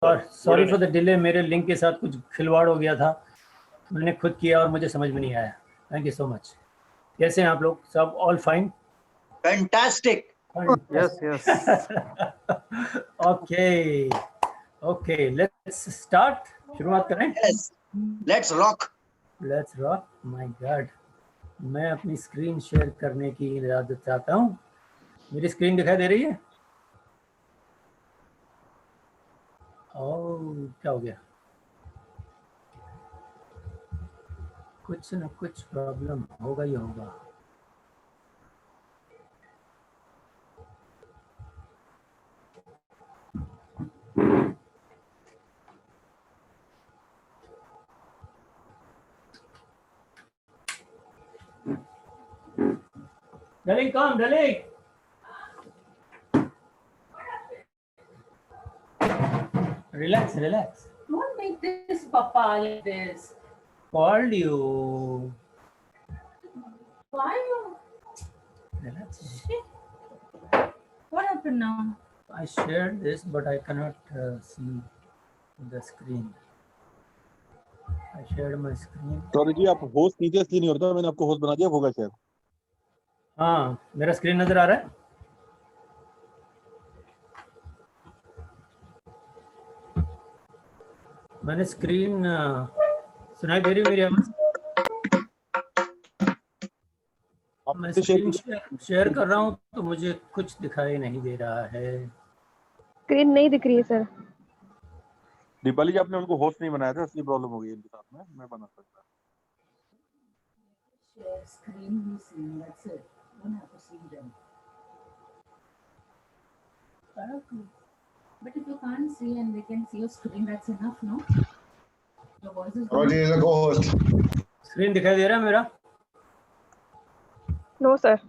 Sorry for the delay, मेरे link के साथ कुछ खिलवाड़ हो गया था, मैंने खुद किया और मुझे समझ में नहीं आया। Thank you so much. कैसे हैं आप लोग? सब all fine? Fantastic. Yes okay okay, let's start. शुरुआत करें? Yes, let's rock. Let's rock. My God, मैं अपनी स्क्रीन शेयर करने की इजाजत चाहता हूँ। मेरी स्क्रीन दिखाई दे रही है? ओह, क्या हो गया? कुछ ना कुछ प्रॉब्लम होगा ही होगा। Darling, come, darling. Relax, relax. Don't make this papa like this. Called you. Why you? Relax. What happened now? I shared this, but I cannot see the screen. I shared my screen. Sorry ji, आप host कीजिए, इसलिए नहीं होता। मैंने आपको host बना दिया, होगा शायद। हाँ, मेरा स्क्रीन नजर आ रहा है? मैंने स्क्रीन सुनाई दे रही मेरी आवाज? मैं स्क्रीन शेयर कर रहा हूँ तो मुझे कुछ दिखाई नहीं दे रहा है। स्क्रीन नहीं दिख रही है सर। दीपाली जी, आपने उनको होस्ट नहीं बनाया था, इसलिए प्रॉब्लम हो गई इनके साथ में। मैं बना सकता। Share screen you see, that's it. Don't have to see them. But if you can't see and they can see your screen, that's enough, no? Your voice is और ये लगो होस्ट। स्क्रीन दिखाई दे रहा है मेरा? No sir.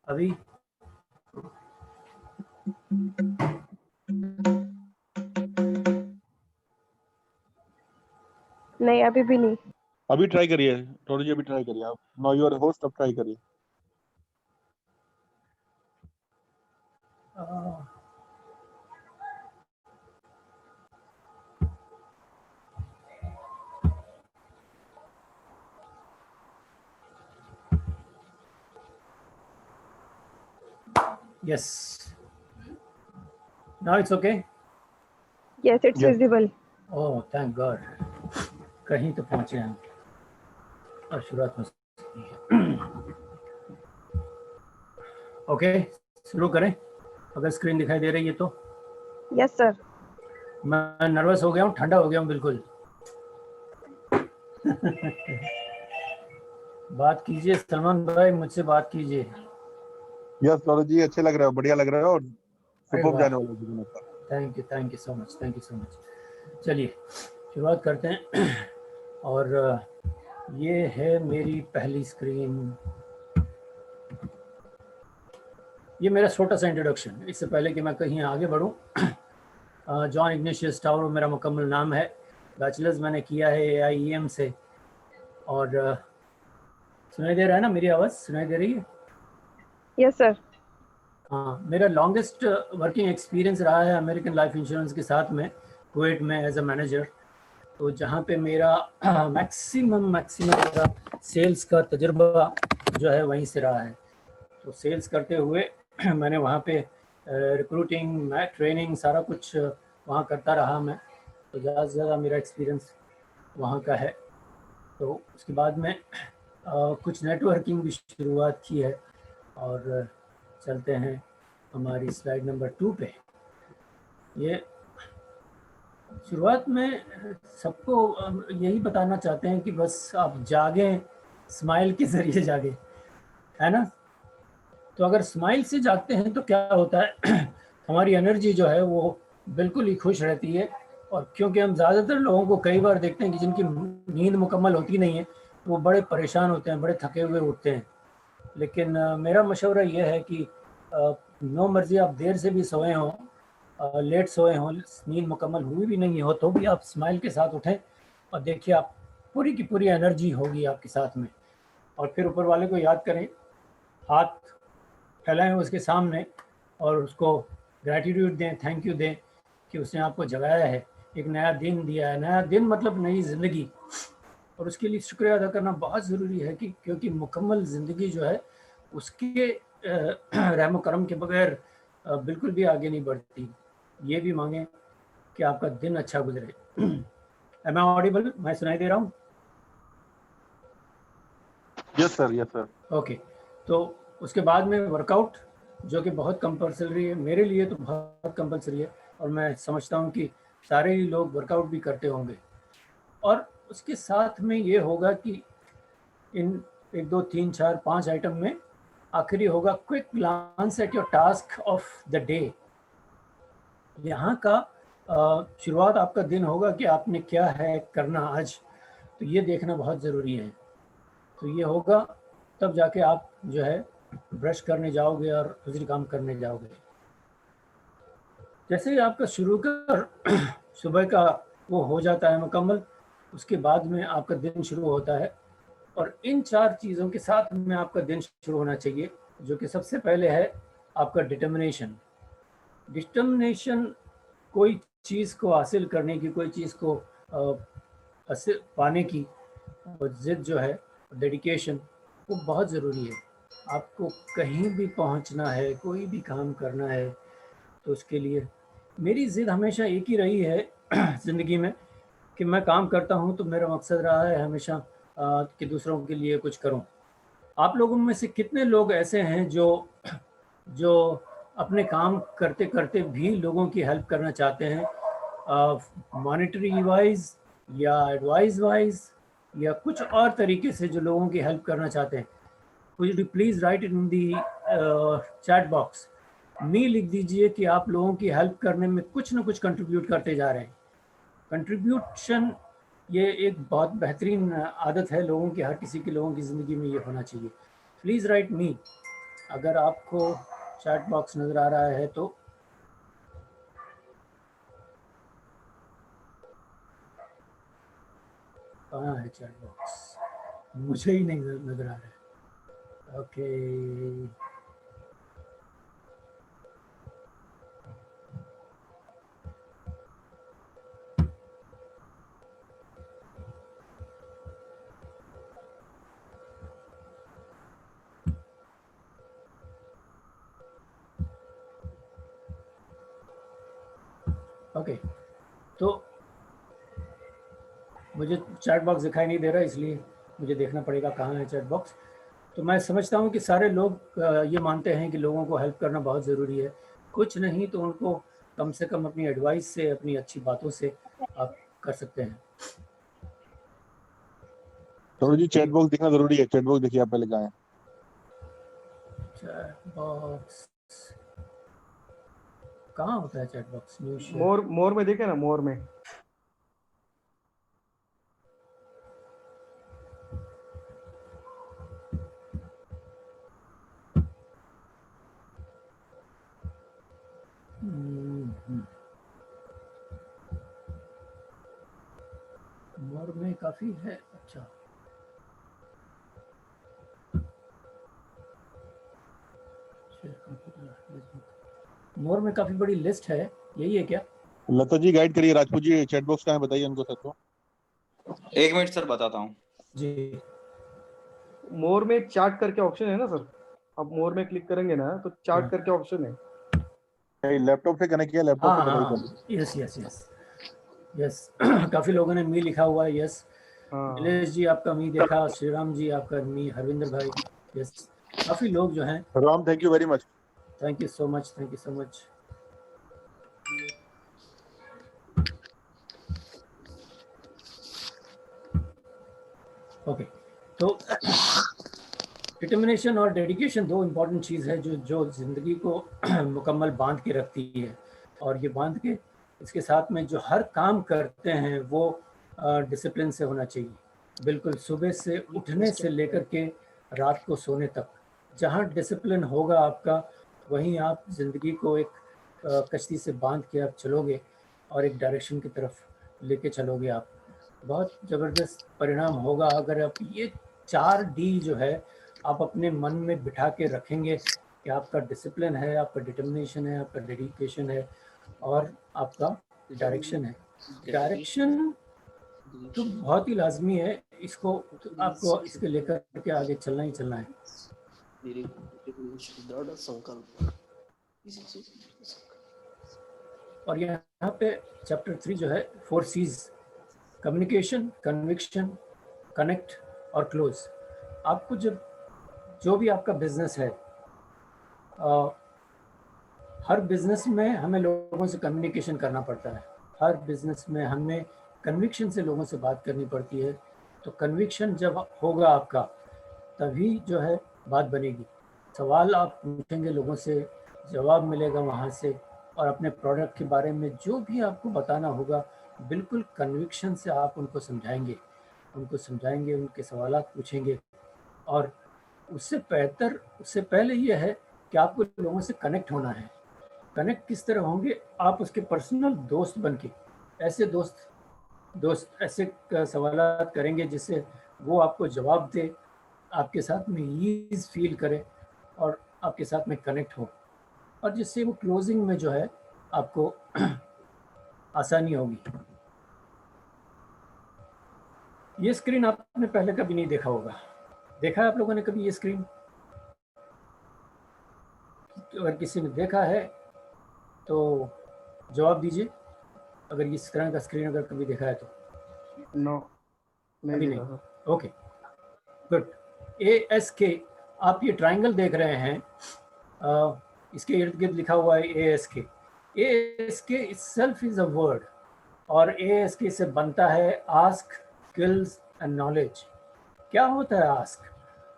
अभी नहीं, अभी भी नहीं। अभी ट्राई करिए टोनी जी, अभी ट्राई करिए आप। नाउ यू आर होस्ट, अब ट्राई करिए। yes, now it's okay. Yes, it's Yes. visible. Oh, thank God. कहीं तो पहुंचे हम और शुरुआत में। ओके, शुरू करें? अगर स्क्रीन दिखाई दे रही है तो। Yes sir. मैं नर्वस हो गया हूँ, ठंडा हो गया हूँ बिल्कुल। बात कीजिए सलमान भाई, मुझसे बात कीजिए। यस टोनी जी, अच्छे लग रहे हो, बढ़िया लग रहे हो और सुपर जाने वाले हो। Thank you so much, thank you so much. चलिए शुरुआत करते हैं। और ये है मेरी पहली स्क्रीन। ये मेरा छोटा सा इंट्रोडक्शन। इससे पहले कि मैं कहीं आगे बढ़ूं, जॉन इग्नेशियस टावरो मेरा मुकम्मल नाम है। बैचलर्स मैंने किया है AIEM से। और सुनाई दे रहा है ना मेरी आवाज़? सुनाई दे रही है? Yes sir. हाँ, मेरा लॉन्गेस्ट वर्किंग एक्सपीरियंस रहा है अमेरिकन लाइफ इंश्योरेंस के साथ में, कुवैत में एज अ मैनेजर। तो जहाँ पे मेरा मैक्सिमम मेरा सेल्स का तजुर्बा जो है वहीं से रहा है। तो सेल्स करते हुए मैंने वहाँ पे रिक्रूटिंग, ट्रेनिंग, सारा कुछ वहाँ करता रहा मैं। तो ज़्यादा से ज़्यादा मेरा एक्सपीरियंस वहाँ का है। तो उसके बाद में कुछ नेटवर्किंग भी शुरुआत की है। और चलते हैं हमारी स्लाइड नंबर 2 पे। ये शुरुआत में सबको यही बताना चाहते हैं कि बस आप जागें, स्माइल के ज़रिए जागें, है ना? तो अगर स्माइल से जागते हैं तो क्या होता है, हमारी एनर्जी जो है वो बिल्कुल ही खुश रहती है। और क्योंकि हम ज़्यादातर लोगों को कई बार देखते हैं कि जिनकी नींद मुकम्मल होती नहीं है, वो बड़े परेशान होते हैं, बड़े थके हुए उठते हैं। लेकिन मेरा मशवरा ये है कि नो मर्जी आप देर से भी सोए हों, लेट सोए हों, नींद मुकम्मल हुई भी नहीं हो, तो भी आप स्माइल के साथ उठें और देखिए आप पूरी की पूरी एनर्जी होगी आपके साथ में। और फिर ऊपर वाले को याद करें, हाथ फैलाएं उसके सामने और उसको ग्रैटिट्यूड दें, थैंक यू दें कि उसने आपको जगाया है, एक नया दिन दिया है। नया दिन मतलब नई ज़िंदगी, और उसके लिए शुक्रिया अदा करना बहुत ज़रूरी है कि क्योंकि मुकम्मल ज़िंदगी जो है उसके रहम करम के बगैर बिल्कुल भी आगे नहीं बढ़ती। ये भी मांगें कि आपका दिन अच्छा गुजरे। Am I audible? मैं सुनाई दे रहा हूँ? Yes sir, yes sir. Okay, तो उसके बाद में वर्कआउट, जो कि बहुत कंपल्सरी है, मेरे लिए तो बहुत कंपल्सरी है, और मैं समझता हूँ कि सारे ही लोग वर्कआउट भी करते होंगे। और उसके साथ में ये होगा कि इन 1 2 3 4 5 आइटम में आखिरी होगा quick glance at your task of the day. यहाँ का शुरुआत आपका दिन होगा कि आपने क्या है करना आज, तो ये देखना बहुत ज़रूरी है। तो ये होगा तब जाके आप जो है ब्रश करने जाओगे और दूसरी काम करने जाओगे। जैसे ही आपका शुरू का सुबह का वो हो जाता है मुकम्मल, उसके बाद में आपका दिन शुरू होता है। और इन 4 चीज़ों के साथ में आपका दिन शुरू होना चाहिए, जो कि सबसे पहले है आपका डिटर्मिनेशन। डिटर्मिनेशन कोई चीज़ को हासिल करने की, कोई चीज़ को पाने की ज़िद जो है, डेडिकेशन, वो बहुत ज़रूरी है। आपको कहीं भी पहुंचना है, कोई भी काम करना है, तो उसके लिए मेरी ज़िद हमेशा एक ही रही है ज़िंदगी में कि मैं काम करता हूं तो मेरा मकसद रहा है हमेशा कि दूसरों के लिए कुछ करूं। आप लोगों में से कितने लोग ऐसे हैं जो अपने काम करते करते भी लोगों की हेल्प करना चाहते हैं, मॉनेटरी वाइज या एडवाइस वाइज या कुछ और तरीके से, जो लोगों की हेल्प करना चाहते हैं? Could you please write it in the chat box? मी लिख दीजिए कि आप लोगों की हेल्प करने में कुछ ना कुछ कंट्रीब्यूट करते जा रहे हैं। कंट्रीब्यूशन ये एक बहुत बेहतरीन आदत है लोगों की, हर किसी के लोगों की ज़िंदगी में ये होना चाहिए। प्लीज़ राइट मी। अगर आपको चैट बॉक्स नज़र आ रहा है तो कहाँ है चैट बॉक्स? मुझे ही नहीं नज़र आ रहा है। ओके, ओके, तो मुझे चैट बॉक्स दिखाई नहीं दे रहा, इसलिए मुझे देखना पड़ेगा कहाँ है चैट बॉक्स। तो मैं समझता हूँ कि सारे लोग ये मानते हैं कि लोगों को हेल्प करना बहुत ज़रूरी है। कुछ नहीं तो उनको कम से कम अपनी एडवाइस से, अपनी अच्छी बातों से आप कर सकते हैं। तो जी चैट बॉक्स देखना जरूरी है। चैट बॉक्स देखिए आप पहले कहाँ है। चैट बॉक्स कहाँ होता है? चैट बॉक्स मोर में देखे ना, मोर में। मोर में काफ़ी है। अच्छा, मोर में काफ़ी बड़ी लिस्ट है, यही है क्या? लता जी गाइड करिए, राजपूत जी चैट बॉक्स कहाँ है बताइए उनको सर को। 1 मिनट सर बताता हूँ। जी, मोर में चार्ट करके ऑप्शन है ना सर, आप मोर में क्लिक करेंगे ना तो चार्ट करके ऑप्शन है। लैपटॉप से कनेक्ट किया, लैपटॉप हाँ से हाँ, बताइए। Yes yes yes yes. काफ़ी लोगों ने मी लिखा हुआ है। यस, नीलेश जी आपका मी देखा, श्रीराम जी आपका मी, हरविंदर भाई, यस, काफ़ी लोग जो हैं। Ram thank you very much. Thank you so much, thank you so much. Okay, तो डिटर्मिनेशन और डेडिकेशन 2 इम्पॉर्टेंट चीज़ है जो ज़िंदगी को मुकम्मल बांध के रखती है। और ये बांध के, इसके साथ में जो हर काम करते हैं वो डिसिप्लिन से होना चाहिए, बिल्कुल सुबह से उठने से लेकर के रात को सोने तक। जहाँ डिसिप्लिन होगा आपका, वहीं आप ज़िंदगी को एक कश्ती से बांध के आप चलोगे और एक डायरेक्शन की तरफ लेके चलोगे आप। बहुत ज़बरदस्त परिणाम होगा अगर आप ये 4D जो है आप अपने मन में बिठा के रखेंगे कि आपका डिसिप्लिन है, आपका डिटर्मिनेशन है, आपका डेडिकेशन है, और आपका डायरेक्शन है। डायरेक्शन तो बहुत ही लाजमी है, इसको तो आपको इसके लेकर के आगे चलना ही चलना है। और यहाँ पे चैप्टर 3 जो है 4 C's, कम्युनिकेशन, कन्विक्शन, कनेक्ट और क्लोज। आपको जब जो भी आपका बिजनेस है, हर बिजनेस में हमें लोगों से कम्युनिकेशन करना पड़ता है, हर बिजनेस में हमें कन्विक्शन से लोगों से बात करनी पड़ती है। तो कन्विक्शन जब होगा आपका, तभी जो है बात बनेगी। सवाल आप पूछेंगे लोगों से, जवाब मिलेगा वहाँ से, और अपने प्रोडक्ट के बारे में जो भी आपको बताना होगा बिल्कुल कन्विक्शन से आप उनको समझाएंगे, उनके सवालात पूछेंगे। और उससे पहले ये है कि आपको लोगों से कनेक्ट होना है। कनेक्ट किस तरह होंगे? आप उसके पर्सनल दोस्त बनके, ऐसे दोस्त ऐसे सवालात करेंगे जिससे वो आपको जवाब दे, आपके साथ में ईज फील करे और आपके साथ में कनेक्ट हो, और जिससे वो क्लोजिंग में जो है आपको आसानी होगी। ये स्क्रीन आपने पहले कभी नहीं देखा होगा। देखा है आप लोगों ने कभी ये स्क्रीन? अगर किसी ने देखा है तो जवाब दीजिए, अगर इस तरह का स्क्रीन अगर कभी देखा है तो। नो, अभी नहीं। नहीं। Okay, good. ASK, आप ये ट्राइंगल देख रहे हैं, इसके इर्द गिर्द लिखा हुआ है ASK। ASK itself is a word, और ASK से बनता है आस्क, स्किल्स एंड नॉलेज। क्या होता है आस्क?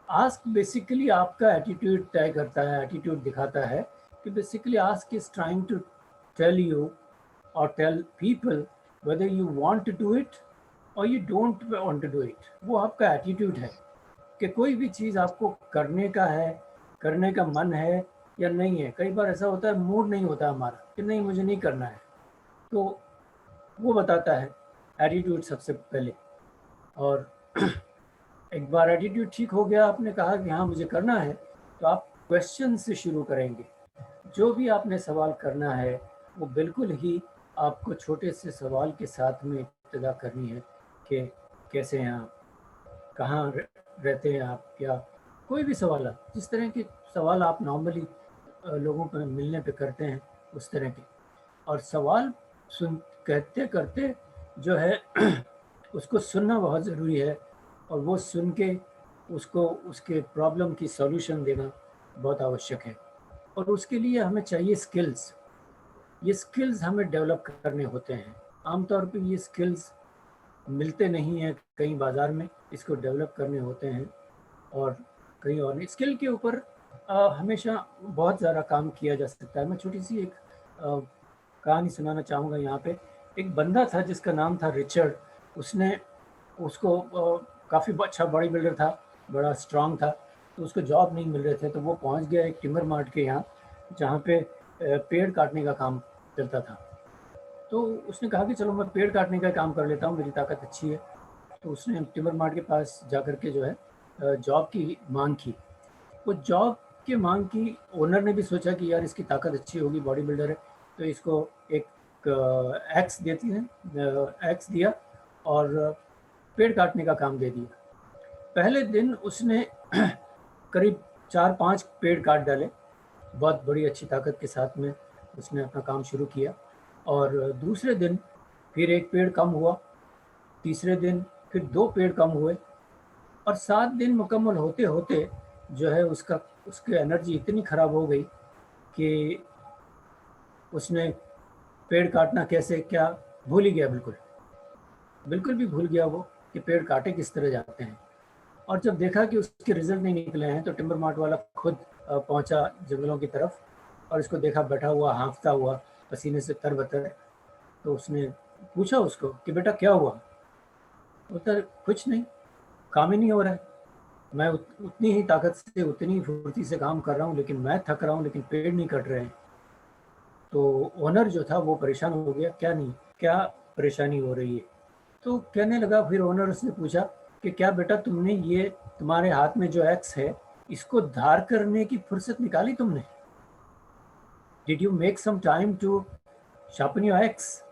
आस्क बेसिकली आपका एटीट्यूड तय करता है, एटीट्यूड दिखाता है कि basically ASK is trying to tell you और tell people whether you want to do it or you don't want to do it। वो आपका एटीट्यूड है कि कोई भी चीज़ आपको करने का है, करने का मन है या नहीं है। कई बार ऐसा होता है मूड नहीं होता हमारा कि नहीं मुझे नहीं करना है, तो वो बताता है एटीट्यूड सबसे पहले। और एक बार एटीट्यूड ठीक हो गया, आपने कहा कि हाँ मुझे करना है, तो आप क्वेश्चन से शुरू करेंगे। जो भी आपने सवाल करना है वो बिल्कुल ही आपको छोटे से सवाल के साथ में इब्तिदा करनी है कि कैसे हैं आप, कहाँ रहते हैं आप, या कोई भी सवाल, जिस तरह के सवाल आप नॉर्मली लोगों पर मिलने पे करते हैं उस तरह के। और सवाल कहते करते जो है उसको सुनना बहुत ज़रूरी है, और वो सुन के उसको उसके प्रॉब्लम की सॉल्यूशन देना बहुत आवश्यक है। और उसके लिए हमें चाहिए स्किल्स। ये स्किल्स हमें डेवलप करने होते हैं। आमतौर पे ये स्किल्स मिलते नहीं हैं कहीं बाज़ार में, इसको डेवलप करने होते हैं। और कहीं और स्किल के ऊपर हमेशा बहुत ज़्यादा काम किया जा सकता है। मैं छोटी सी एक कहानी सुनाना चाहूँगा यहाँ पे। एक बंदा था जिसका नाम था रिचर्ड। उसको काफ़ी अच्छा बॉडी बिल्डर था, बड़ा स्ट्रांग था, तो उसको जॉब नहीं मिल रहे थे। तो वो पहुँच गया एक टिम्बर मार्ट के यहाँ, जहाँ पे पेड़ काटने का काम चलता था। तो उसने कहा कि चलो मैं पेड़ काटने का काम कर लेता हूँ, मेरी ताकत अच्छी है। तो उसने टिम्बर मार्ट के पास जा कर के जो है जॉब की मांग की। वो जॉब की मांग की, ओनर ने भी सोचा कि यार इसकी ताकत अच्छी होगी, बॉडी बिल्डर है, तो इसको एक एक्स दिया और पेड़ काटने का काम दे दिया। पहले दिन उसने करीब 4-5 पेड़ काट डाले, बहुत बड़ी अच्छी ताकत के साथ में उसने अपना काम शुरू किया। और दूसरे दिन फिर 1 पेड़ कम हुआ, तीसरे दिन फिर 2 पेड़ कम हुए, और 7 दिन मुकम्मल होते होते जो है उसकी एनर्जी इतनी ख़राब हो गई कि उसने पेड़ काटना कैसे क्या भूल ही गया, बिल्कुल भी भूल गया वो कि पेड़ काटे किस तरह जाते हैं। और जब देखा कि उसके रिजल्ट नहीं निकले हैं तो टिम्बर मार्ट वाला खुद पहुंचा जंगलों की तरफ, और इसको देखा बैठा हुआ हाँफता हुआ पसीने से तरबतर। तो उसने पूछा उसको कि बेटा क्या हुआ? बोलता कुछ नहीं, काम ही नहीं हो रहा है, मैं उतनी ही ताकत से उतनी फुर्ती से काम कर रहा हूँ, लेकिन मैं थक रहा हूँ, लेकिन पेड़ नहीं कट रहे हैं। तो ओनर जो था वो परेशान हो गया, क्या परेशानी हो रही है? तो कहने लगा, फिर ओनर उसने पूछा कि क्या बेटा तुमने ये तुम्हारे हाथ में जो एक्स है इसको धार करने की फुर्सत निकाली तुमने? Did you make some time to sharpen your axe.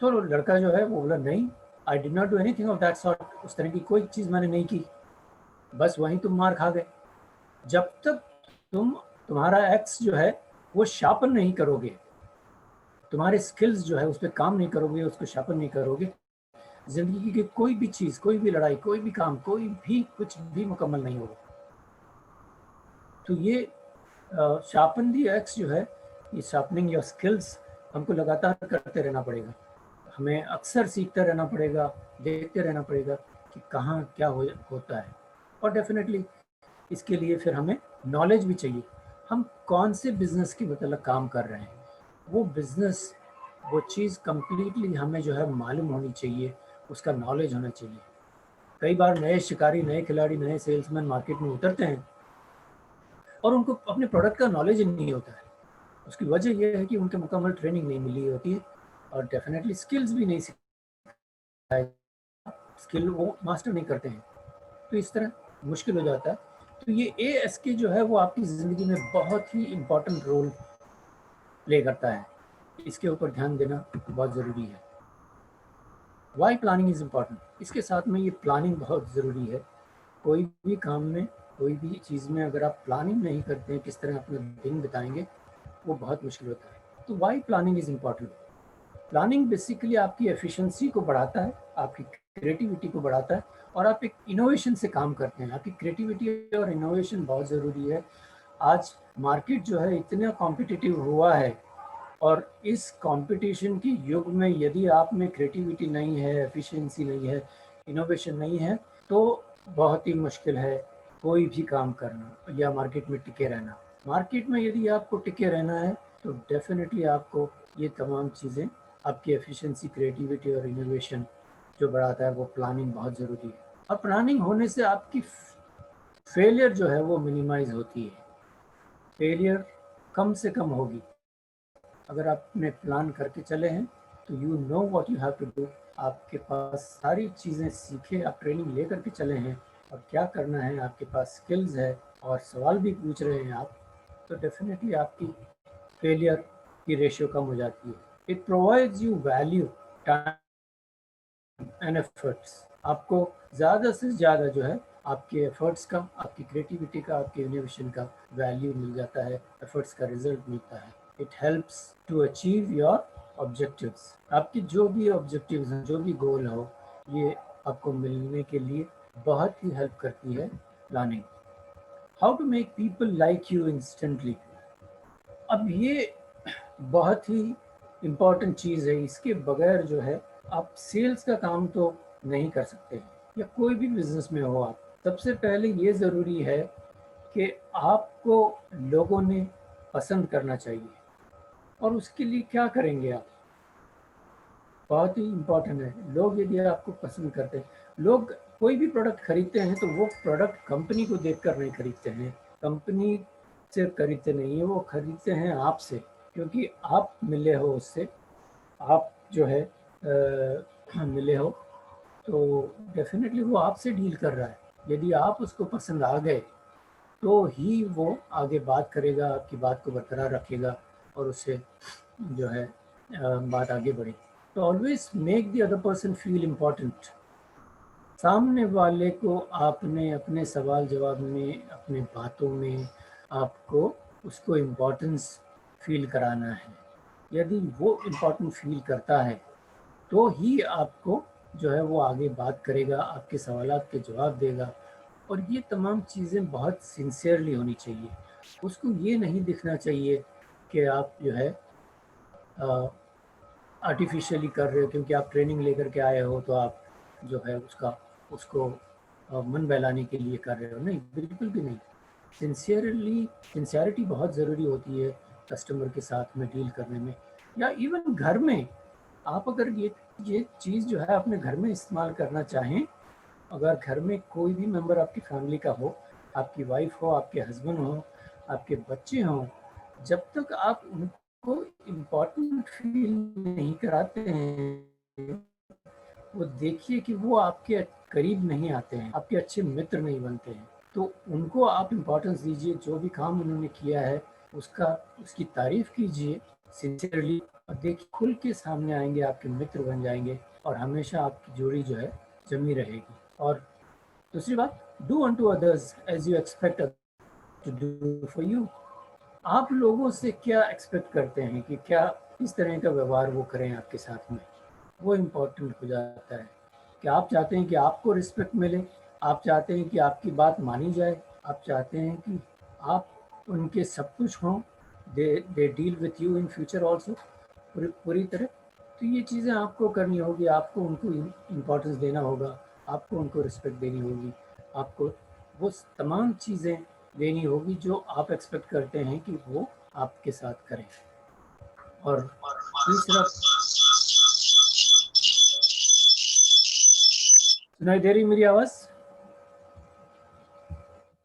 तो लड़का जो है वो बोला नहीं, I did not do anything of that sort, उस तरह की कोई चीज़ मैंने नहीं की, बस वहीं तुम मार खा गए। जब तक तुम्हारा एक्स जो है वो शार्पन नहीं करोगे, तुम्हारे स्किल्स जो है उस पर काम नहीं करोगे, उसको शार्पन नहीं करोगे, जिंदगी की कोई भी चीज़, कोई भी लड़ाई, कोई भी काम, कोई भी कुछ भी मुकम्मल नहीं होगा। तो ये शार्पन दी एक्स जो है, ये शार्पनिंग योर स्किल्स हमको लगातार करते रहना पड़ेगा। हमें अक्सर सीखते रहना पड़ेगा, देखते रहना पड़ेगा कि कहाँ क्या होता है। और डेफिनेटली इसके लिए फिर हमें नॉलेज भी चाहिए। हम कौन से बिजनेस के मतलब काम कर रहे हैं, वो बिजनेस, वो चीज़ कंप्लीटली हमें जो है मालूम होनी चाहिए, उसका नॉलेज होना चाहिए। कई बार नए शिकारी, नए खिलाड़ी, नए सेल्समैन मार्केट में उतरते हैं और उनको अपने प्रोडक्ट का नॉलेज नहीं होता है। उसकी वजह यह है कि उनके मुकम्मल ट्रेनिंग नहीं मिली होती है और डेफिनेटली स्किल्स भी नहीं सिखाए, स्किल वो मास्टर नहीं करते हैं, तो इस तरह मुश्किल हो जाता है। तो ये ASK जो है वो आपकी ज़िंदगी में बहुत ही इम्पोर्टेंट रोल प्ले करता है, इसके ऊपर ध्यान देना बहुत ज़रूरी है। वाई प्लानिंग इज़ इम्पॉर्टेंट, इसके साथ में ये प्लानिंग बहुत ज़रूरी है। कोई भी काम में, कोई भी चीज़ में अगर आप प्लानिंग नहीं करते हैं किस तरह अपना दिन बिताएंगे, वो बहुत मुश्किल होता है। तो why planning is important. Planning basically आपकी एफिशिएंसी को बढ़ाता है, आपकी क्रिएटिविटी को बढ़ाता है और आप एक इनोवेशन से काम करते हैं। आपकी क्रिएटिविटी और इनोवेशन बहुत ज़रूरी है। आज मार्केट जो है इतना कॉम्पिटिटिव हुआ है और इस कंपटीशन के युग में यदि आप में क्रिएटिविटी नहीं है, एफिशिएंसी नहीं है, इनोवेशन नहीं है, तो बहुत ही मुश्किल है कोई भी काम करना या मार्केट में टिके रहना। मार्केट में यदि आपको टिके रहना है तो डेफिनेटली आपको ये तमाम चीज़ें, आपकी एफिशिएंसी, क्रिएटिविटी और इनोवेशन जो बढ़ाता है, वो प्लानिंग बहुत ज़रूरी है। और प्लानिंग होने से आपकी फेलियर जो है वो मिनिमाइज होती है, फेलियर कम से कम होगी। अगर आपने प्लान करके चले हैं तो you know what you have to do, आपके पास सारी चीज़ें सीखे, आप ट्रेनिंग ले करके चले हैं और क्या करना है, आपके पास स्किल्स है और सवाल भी पूछ रहे हैं आप, तो डेफिनेटली आपकी फेलियर की रेशियो कम हो जाती है। It provides you value, time and efforts. आपको ज़्यादा से ज़्यादा जो है आपके एफर्ट्स का, आपकी क्रिएटिविटी का, आपके इनोवेशन का वैल्यू मिल जाता है, एफर्ट्स का रिजल्ट मिलता है। It helps to achieve your objectives. आपकी जो भी ऑब्जेक्टिव्स हैं, जो भी गोल हो, ये आपको मिलने के लिए बहुत ही हेल्प करती है प्लानिंग। How to make people like you instantly. अब ये बहुत ही इम्पॉर्टेंट चीज़ है, इसके बगैर जो है आप सेल्स का काम तो नहीं कर सकते, या कोई भी बिजनेस में हो आप। सबसे पहले ये ज़रूरी है कि आपको लोगों ने पसंद करना चाहिए, और उसके लिए क्या करेंगे आप, बहुत ही इम्पोर्टेंट है। लोग यदि आपको पसंद करते हैं, लोग कोई भी प्रोडक्ट खरीदते हैं तो वो प्रोडक्ट कंपनी को देखकर नहीं खरीदते हैं, कंपनी से खरीदते नहीं है, वो खरीदते हैं आपसे, क्योंकि आप मिले हो उससे, आप जो है मिले हो, तो डेफिनेटली वो आपसे डील कर रहा है। यदि आप उसको पसंद आ गए तो ही वो आगे बात करेगा, आपकी बात को बरकरार रखेगा और उससे जो है बात आगे बढ़ेगी। तो always make the other person feel important. सामने वाले को आपने अपने सवाल जवाब में, अपने बातों में आपको उसको इम्पोर्टेंस फील कराना है। यदि वो इम्पोर्टेंट फील करता है तो ही आपको जो है वो आगे बात करेगा, आपके सवालात के जवाब देगा। और ये तमाम चीज़ें बहुत सिंसियरली होनी चाहिए। उसको ये नहीं दिखना चाहिए कि आप जो है आर्टिफिशियली कर रहे हो, क्योंकि आप ट्रेनिंग लेकर के आए हो तो आप जो है उसको मन बहलाने के लिए कर रहे हो। नहीं, बिल्कुल भी नहीं। सिंसियरिटी बहुत ज़रूरी होती है कस्टमर के साथ में डील करने में, या इवन घर में। आप अगर ये चीज़ जो है अपने घर में इस्तेमाल करना चाहें, अगर घर में कोई भी मेंबर आपकी फैमिली का हो, आपकी वाइफ हो, आपके हस्बैंड हो, आपके बच्चे हों, जब तक आप उनको इम्पोर्टेंट फील नहीं कराते हैं, वो देखिए कि वो आपके करीब नहीं आते हैं, आपके अच्छे मित्र नहीं बनते हैं। तो उनको आप इम्पोर्टेंस दीजिए, जो भी काम उन्होंने किया है उसकी तारीफ़ कीजिए सिंसियरली, और देखिए खुल के सामने आएंगे, आपके मित्र बन जाएंगे और हमेशा आपकी जोड़ी जो है जमी रहेगी। और दूसरी बात, do unto others as you expect to do for you. आप लोगों से क्या एक्सपेक्ट करते हैं कि क्या इस तरह का व्यवहार वो करें आपके साथ में, वो इम्पोर्टेंट हो जाता है। कि आप चाहते हैं कि आपको रिस्पेक्ट मिले, आप चाहते हैं कि आपकी बात मानी जाए, आप चाहते हैं कि आप उनके सब कुछ हों, they deal with you in future also पूरी तरह। तो ये चीज़ें आपको करनी होगी, आपको उनको इम्पोर्टेंस देना होगा, आपको उनको रिस्पेक्ट देनी होगी, आपको वो तमाम चीज़ें देनी होगी जो आप एक्सपेक्ट करते हैं कि वो आपके साथ करें। और तीसरा, सुनाई दे रही मेरी आवाज़?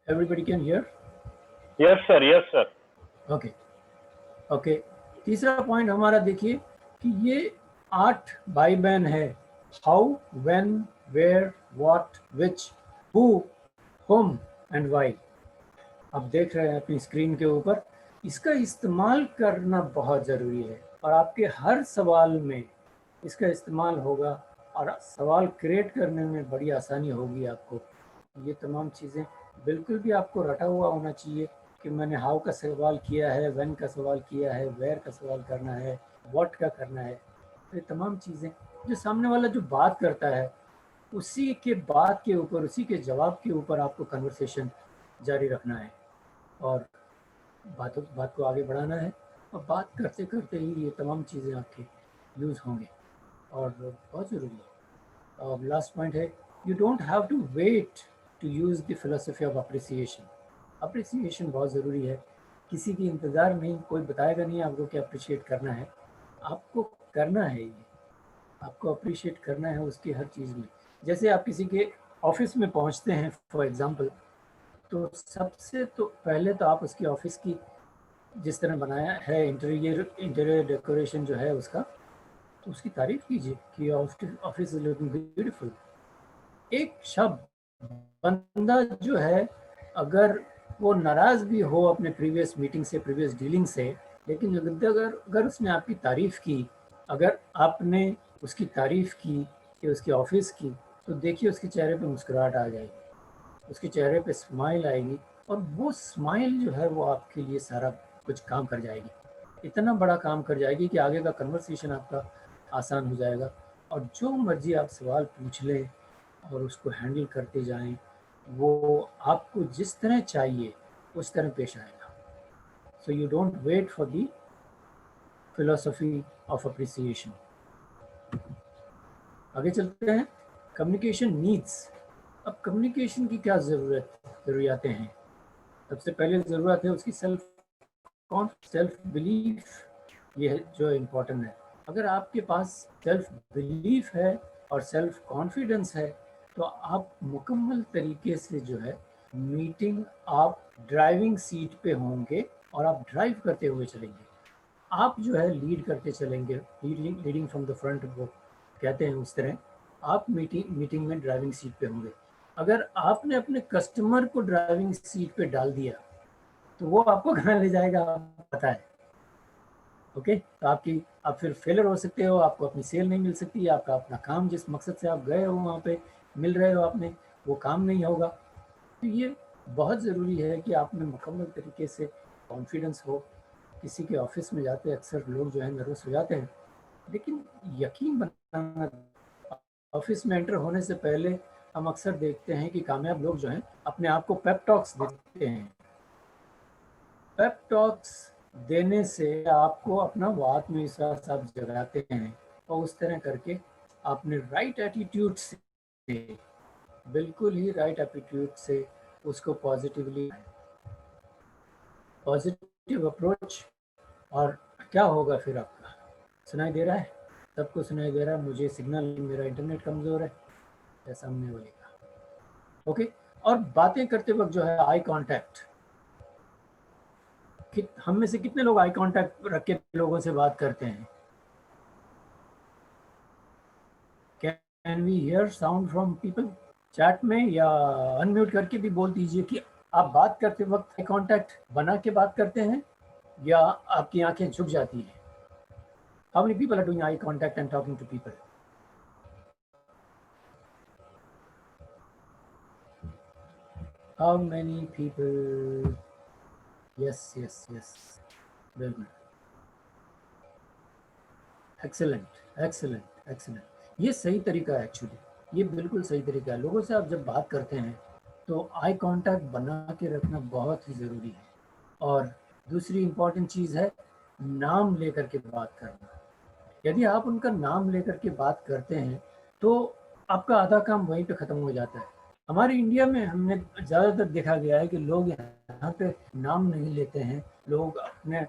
Everybody can hear? Yes sir, yes sir. Okay okay. तीसरा पॉइंट हमारा देखिए कि ये 8 भाई बहन है। How, when, where, what, which, who, whom and why. आप देख रहे हैं अपनी स्क्रीन के ऊपर। इसका इस्तेमाल करना बहुत ज़रूरी है और आपके हर सवाल में इसका इस्तेमाल होगा और सवाल क्रिएट करने में बड़ी आसानी होगी आपको। ये तमाम चीज़ें बिल्कुल भी आपको रटा हुआ होना चाहिए कि मैंने हाउ का सवाल किया है, व्हेन का सवाल किया है, वेयर का सवाल करना है, व्हाट का करना है। ये तमाम चीज़ें जो सामने वाला जो बात करता है उसी के बात के ऊपर, उसी के जवाब के ऊपर आपको कन्वर्सेशन जारी रखना है और बात को आगे बढ़ाना है। और बात करते करते ही ये तमाम चीज़ें आपके यूज़ होंगे और बहुत ज़रूरी है। और लास्ट पॉइंट है, you don't have to wait to use the philosophy of appreciation. Appreciation बहुत ज़रूरी है। किसी की इंतज़ार नहीं, कोई बताएगा नहीं आपको कि अप्रिशिएट करना है, आपको करना है। ये आपको अप्रिशिएट करना है उसकी हर चीज़ में। जैसे आप किसी के ऑफिस में पहुंचते हैं फॉर एग्जांपल, तो सबसे तो पहले तो आप उसकी ऑफिस की जिस तरह बनाया है इंटीरियर डेकोरेशन जो है उसका, तो उसकी तारीफ कीजिए कि ऑफिस इज लुकिंग ब्यूटीफुल। एक शब्द बंदा जो है अगर वो नाराज़ भी हो अपने प्रीवियस मीटिंग से, प्रीवियस डीलिंग से, लेकिन अगर उसने आपकी तारीफ़ की, अगर आपने उसकी तारीफ़ की कि उसकी ऑफिस की, तो देखिए उसके चेहरे पे मुस्कुराहट आ जाएगी, उसके चेहरे पे स्माइल आएगी और वो स्माइल जो है वो आपके लिए सारा कुछ काम कर जाएगी। इतना बड़ा काम कर जाएगी कि आगे का कन्वर्सेशन आपका आसान हो जाएगा और जो मर्जी आप सवाल पूछ लें और उसको हैंडल करते जाएं, वो आपको जिस तरह चाहिए उस तरह पेश आएगा। So you don't wait for the philosophy of appreciation. आगे चलते हैं, कम्युनिकेशन नीड्स। अब कम्युनिकेशन की क्या ज़रूरियातें हैं? सबसे पहले ज़रूरत है उसकी सेल्फ बिलीफ, ये है जो इम्पोर्टेंट है। अगर आपके पास सेल्फ बिलीफ है और सेल्फ कॉन्फिडेंस है तो आप मुकम्मल तरीके से जो है मीटिंग, आप ड्राइविंग सीट पे होंगे और आप ड्राइव करते हुए चलेंगे। आप जो है लीड करते चलेंगे, लीडिंग फ्रॉम द फ्रंट वो कहते हैं, उस तरह आप मीटिंग में ड्राइविंग सीट पे होंगे। अगर आपने अपने कस्टमर को ड्राइविंग सीट पे डाल दिया तो वो आपको कहाँ ले जाएगा पता है। ओके, तो आप फिर फेलर हो सकते हो, आपको अपनी सेल नहीं मिल सकती, आपका अपना काम जिस मकसद से आप गए हो वहाँ पे मिल रहे हो आपने, वो काम नहीं होगा। तो ये बहुत ज़रूरी है कि आप में मुकम्मल तरीके से कॉन्फिडेंस हो। किसी के ऑफिस में जाते अक्सर लोग जो है नर्वस हो जाते हैं, लेकिन यकीन बनाना, ऑफिस में एंटर होने से पहले हम अक्सर देखते हैं कि कामयाब लोग जो हैं अपने आप को पेप टॉक्स देते हैं। पेप टॉक्स देने से आपको अपना आत्मविश्वास आप जगाते हैं और उस तरह करके आपने राइट एटीट्यूड से, बिल्कुल ही राइट एटीट्यूड से उसको पॉजिटिव अप्रोच। और क्या होगा फिर आपका? सुनाई दे रहा है? सबको सुनाई दे रहा है? मुझे सिग्नल, मेरा इंटरनेट कमज़ोर है या सामने वाले का? ओके। और बातें करते वक्त जो है आई कांटेक्ट, हम में से कितने लोग आई कांटेक्ट रख के लोगों से बात करते हैं? Can we hear sound from people? Chat में या अनम्यूट करके भी बोल दीजिए कि आप बात करते वक्त आई कांटेक्ट बना के बात करते हैं या आपकी आंखें झुक जाती हैं। How many people are doing eye contact and talking to people? How many people? Yes, yes, yes. Very good. Excellent, excellent, excellent. ये सही तरीका है एक्चुअली, ये बिल्कुल सही तरीका है। लोगों से आप जब बात करते हैं तो आई कांटेक्ट बना के रखना बहुत ही ज़रूरी है। और दूसरी इम्पॉर्टेंट चीज़ है नाम लेकर के बात करना। यदि आप उनका नाम लेकर के बात करते हैं तो आपका आधा काम वहीं पे ख़त्म हो जाता है। हमारे इंडिया में हमने ज़्यादातर देखा गया है कि लोग यहाँ पे नाम नहीं लेते हैं, लोग अपने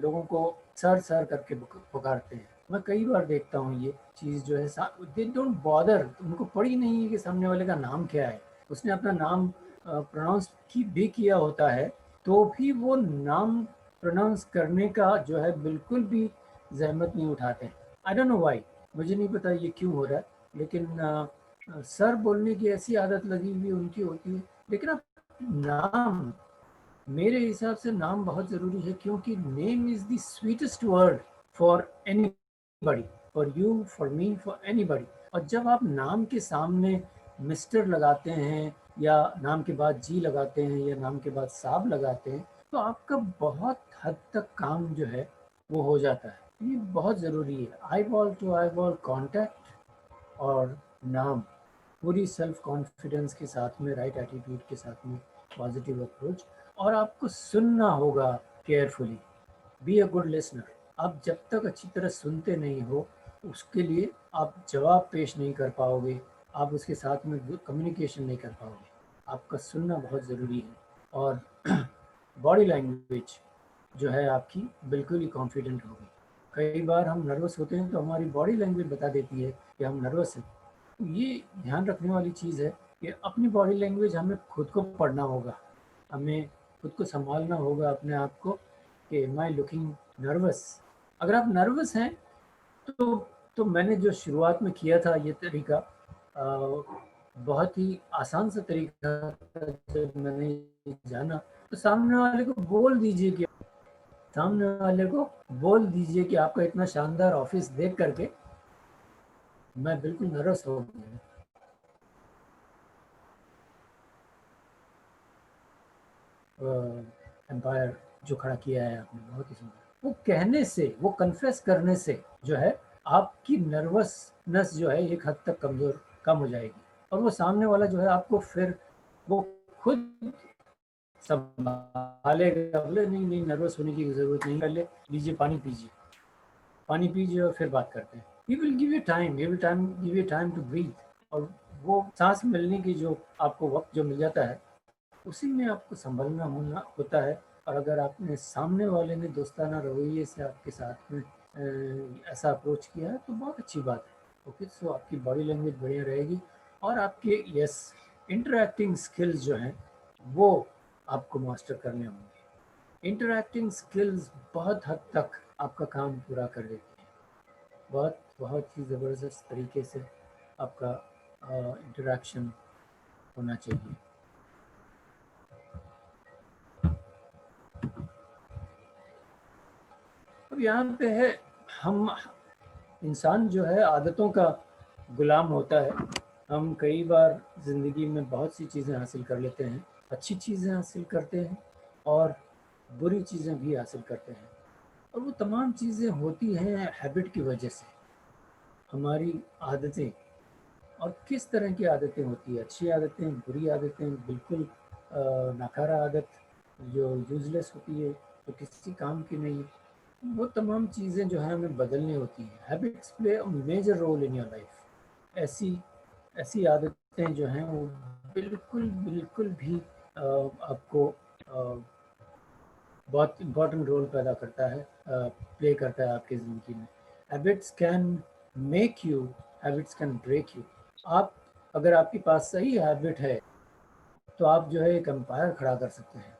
लोगों को सर सर करके पुकारते हैं। मैं कई बार देखता हूँ ये चीज़ जो है, दे डोंट बॉदर, उनको पड़ी नहीं है कि सामने वाले का नाम क्या है। उसने अपना नाम प्रोनाउंस भी किया होता है तो भी वो नाम प्रोनाउंस करने का जो है बिल्कुल भी जहमत नहीं उठाते। आई डोंट नो व्हाई, मुझे नहीं पता ये क्यों हो रहा है, लेकिन सर बोलने की ऐसी आदत लगी हुई उनकी होती है। लेकिन अब नाम, मेरे हिसाब से नाम बहुत ज़रूरी है, क्योंकि name is the sweetest word for anybody, for you, for me, for anybody. और जब आप नाम के सामने मिस्टर लगाते हैं या नाम के बाद जी लगाते हैं या नाम के बाद साहब लगाते हैं तो आपका बहुत हद तक काम जो है वो हो जाता है। ये बहुत ज़रूरी है। Eyeball to eyeball contact और नाम, पूरी सेल्फ कॉन्फिडेंस के साथ में, राइट एटीट्यूड के साथ में, पॉजिटिव अप्रोच। और आपको सुनना होगा carefully, be a good listener. आप जब तक अच्छी तरह सुनते नहीं हो उसके लिए आप जवाब पेश नहीं कर पाओगे, आप उसके साथ में कम्युनिकेशन नहीं कर पाओगे। आपका सुनना बहुत ज़रूरी है। और बॉडी लैंग्वेज जो है आपकी बिल्कुल ही कॉन्फिडेंट होगी। कई बार हम नर्वस होते हैं तो हमारी बॉडी लैंग्वेज बता देती है कि हम नर्वस हैं। ये ध्यान रखने वाली चीज़ है कि अपनी बॉडी लैंग्वेज हमें खुद को पढ़ना होगा, हमें खुद को संभालना होगा अपने आप को कि एम आई लुकिंग नर्वस। अगर आप नर्वस हैं तो मैंने जो शुरुआत में किया था ये तरीका बहुत ही आसान सा तरीका था। जब मैंने जाना तो सामने वाले को बोल दीजिए कि आपका इतना शानदार ऑफिस देख करके मैं बिल्कुल नर्वस हो गया। एम्पायर जो खड़ा किया है आपने, बहुत ही सुंदर। वो कहने से, वो कन्फेस करने से जो है आपकी नर्वसनेस जो है एक हद तक कम हो जाएगी। और वो सामने वाला जो है आपको फिर वो खुद संभालेगा। बोले नहीं नर्वस होने की ज़रूरत नहीं, पहले लीजिए पानी पीजिए और फिर बात करते हैं। He will give you time to breathe। और वो सांस मिलने की जो आपको वक्त जो मिल जाता है उसी में आपको संभलना होता है। और अगर आपने सामने वाले ने दोस्ताना रवैये से आपके साथ में ऐसा अप्रोच किया है तो बहुत अच्छी बात है। ओके, सो आपकी बॉडी लैंग्वेज बढ़िया रहेगी और आपके इंटरैक्टिंग स्किल्स जो हैं वो आपको मास्टर करने होंगे। इंटरैक्टिंग स्किल्स बहुत हद तक आपका काम पूरा कर देती हैं। बहुत ही ज़बरदस्त तरीके से आपका इंटरैक्शन होना चाहिए। अब यहाँ पे है, हम इंसान जो है आदतों का गुलाम होता है। हम कई बार ज़िंदगी में बहुत सी चीज़ें हासिल कर लेते हैं, अच्छी चीज़ें हासिल करते हैं और बुरी चीज़ें भी हासिल करते हैं। और वो तमाम चीज़ें होती हैं हैबिट की वजह से। हमारी आदतें, और किस तरह की आदतें होती है, अच्छी आदतें, बुरी आदतें, बिल्कुल नाकारा आदत जो यूज़लेस होती है, तो किसी काम की नहीं, वो तमाम चीज़ें जो है हमें बदलनी होती हैं। Habits play a major role in your life. ऐसी आदतें जो हैं वो बिल्कुल भी आपको बहुत इम्पोर्टेंट रोल पैदा करता है, प्ले करता है आपकी ज़िंदगी में। Habits can make you, habits can break you. अगर आपके पास सही हैबिट है तो आप जो है एक एम्पायर खड़ा कर सकते हैं,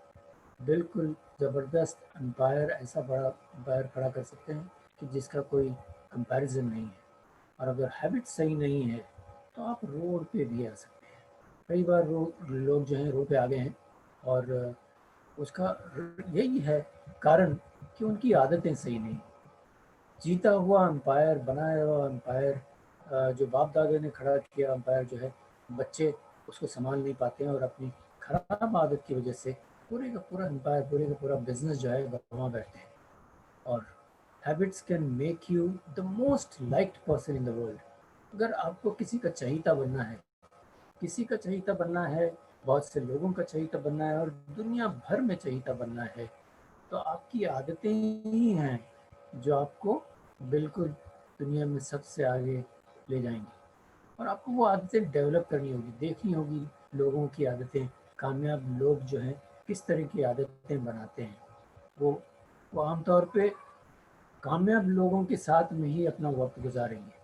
बिल्कुल ज़बरदस्त एम्पायर, ऐसा बड़ा एम्पायर खड़ा कर सकते हैं कि जिसका कोई कंपैरिजन नहीं है। और अगर हैबिट सही नहीं है तो आप रोड पे भी आ सकते हैं। कई बार लोग जो हैं रोड पे आ गए हैं और उसका यही है कारण कि उनकी आदतें सही नहीं। जीता हुआ एम्पायर, बनाया हुआ एम्पायर, जो बाप दादा ने खड़ा किया एम्पायर जो है, बच्चे उसको संभाल नहीं पाते हैं और अपनी खराब आदत की वजह से पूरे का पूरा एम्पायर, पूरे का पूरा बिजनेस जो है गंवा बैठते हैं। और habits can make you the most liked person in the world. अगर आपको किसी का चहीता बनना है, किसी का चहीता बनना है, बहुत से लोगों का चहीता बनना है और दुनिया भर में चहीता बनना है, तो आपकी आदतें ही हैं जो आपको बिल्कुल दुनिया में सबसे आगे ले जाएंगी। और आपको वो आदतें डेवलप करनी होगी, देखनी होगी लोगों की आदतें, कामयाब लोग जो हैं किस तरह की आदतें बनाते हैं। वो आमतौर पे कामयाब लोगों के साथ में ही अपना वक्त गुजारेंगे।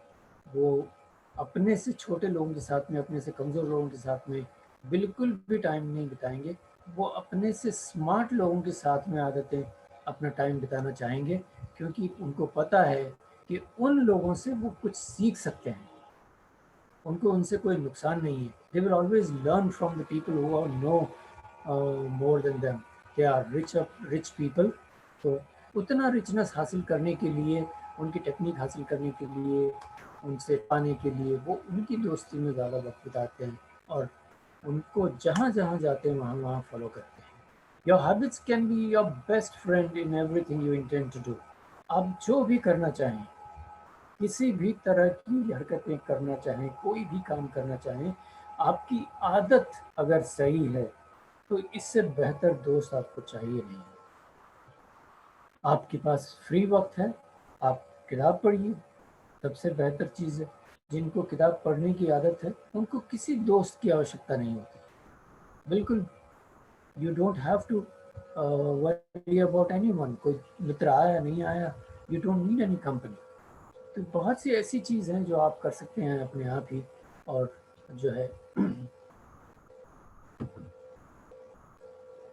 वो अपने से छोटे लोगों के साथ में, अपने से कमज़ोर लोगों के साथ में बिल्कुल भी टाइम नहीं बिताएंगे। वो अपने से स्मार्ट लोगों के साथ में आदतें अपना टाइम बिताना चाहेंगे, क्योंकि उनको पता है कि उन लोगों से वो कुछ सीख सकते हैं, उनको उनसे कोई नुकसान नहीं है। They will always learn from the people who are no more than them. They are rich people. तो उतना रिचनेस हासिल करने के लिए, उनकी टेक्निक हासिल करने के लिए, उनसे पाने के लिए वो उनकी दोस्ती में ज़्यादा वक्त बिताते हैं और उनको जहाँ जहाँ जाते हैं वहाँ वहाँ फॉलो करते हैं। Your habits can be your best friend in everything you intend to do. आप जो भी करना चाहें, किसी भी तरह की हरकतें करना चाहें, कोई भी काम करना चाहें, आपकी आदत अगर सही है तो इससे बेहतर दोस्त आपको चाहिए नहीं। आपके पास फ्री वक्त है, आप किताब पढ़िए, सबसे बेहतर चीज़ है। जिनको किताब पढ़ने की आदत है उनको किसी दोस्त की आवश्यकता नहीं होती, बिल्कुल। You don't have to worry about anyone, कोई मित्र आया नहीं आया, you don't need any company. तो बहुत सी ऐसी चीज़ हैं जो आप कर सकते हैं अपने आप ही। और जो है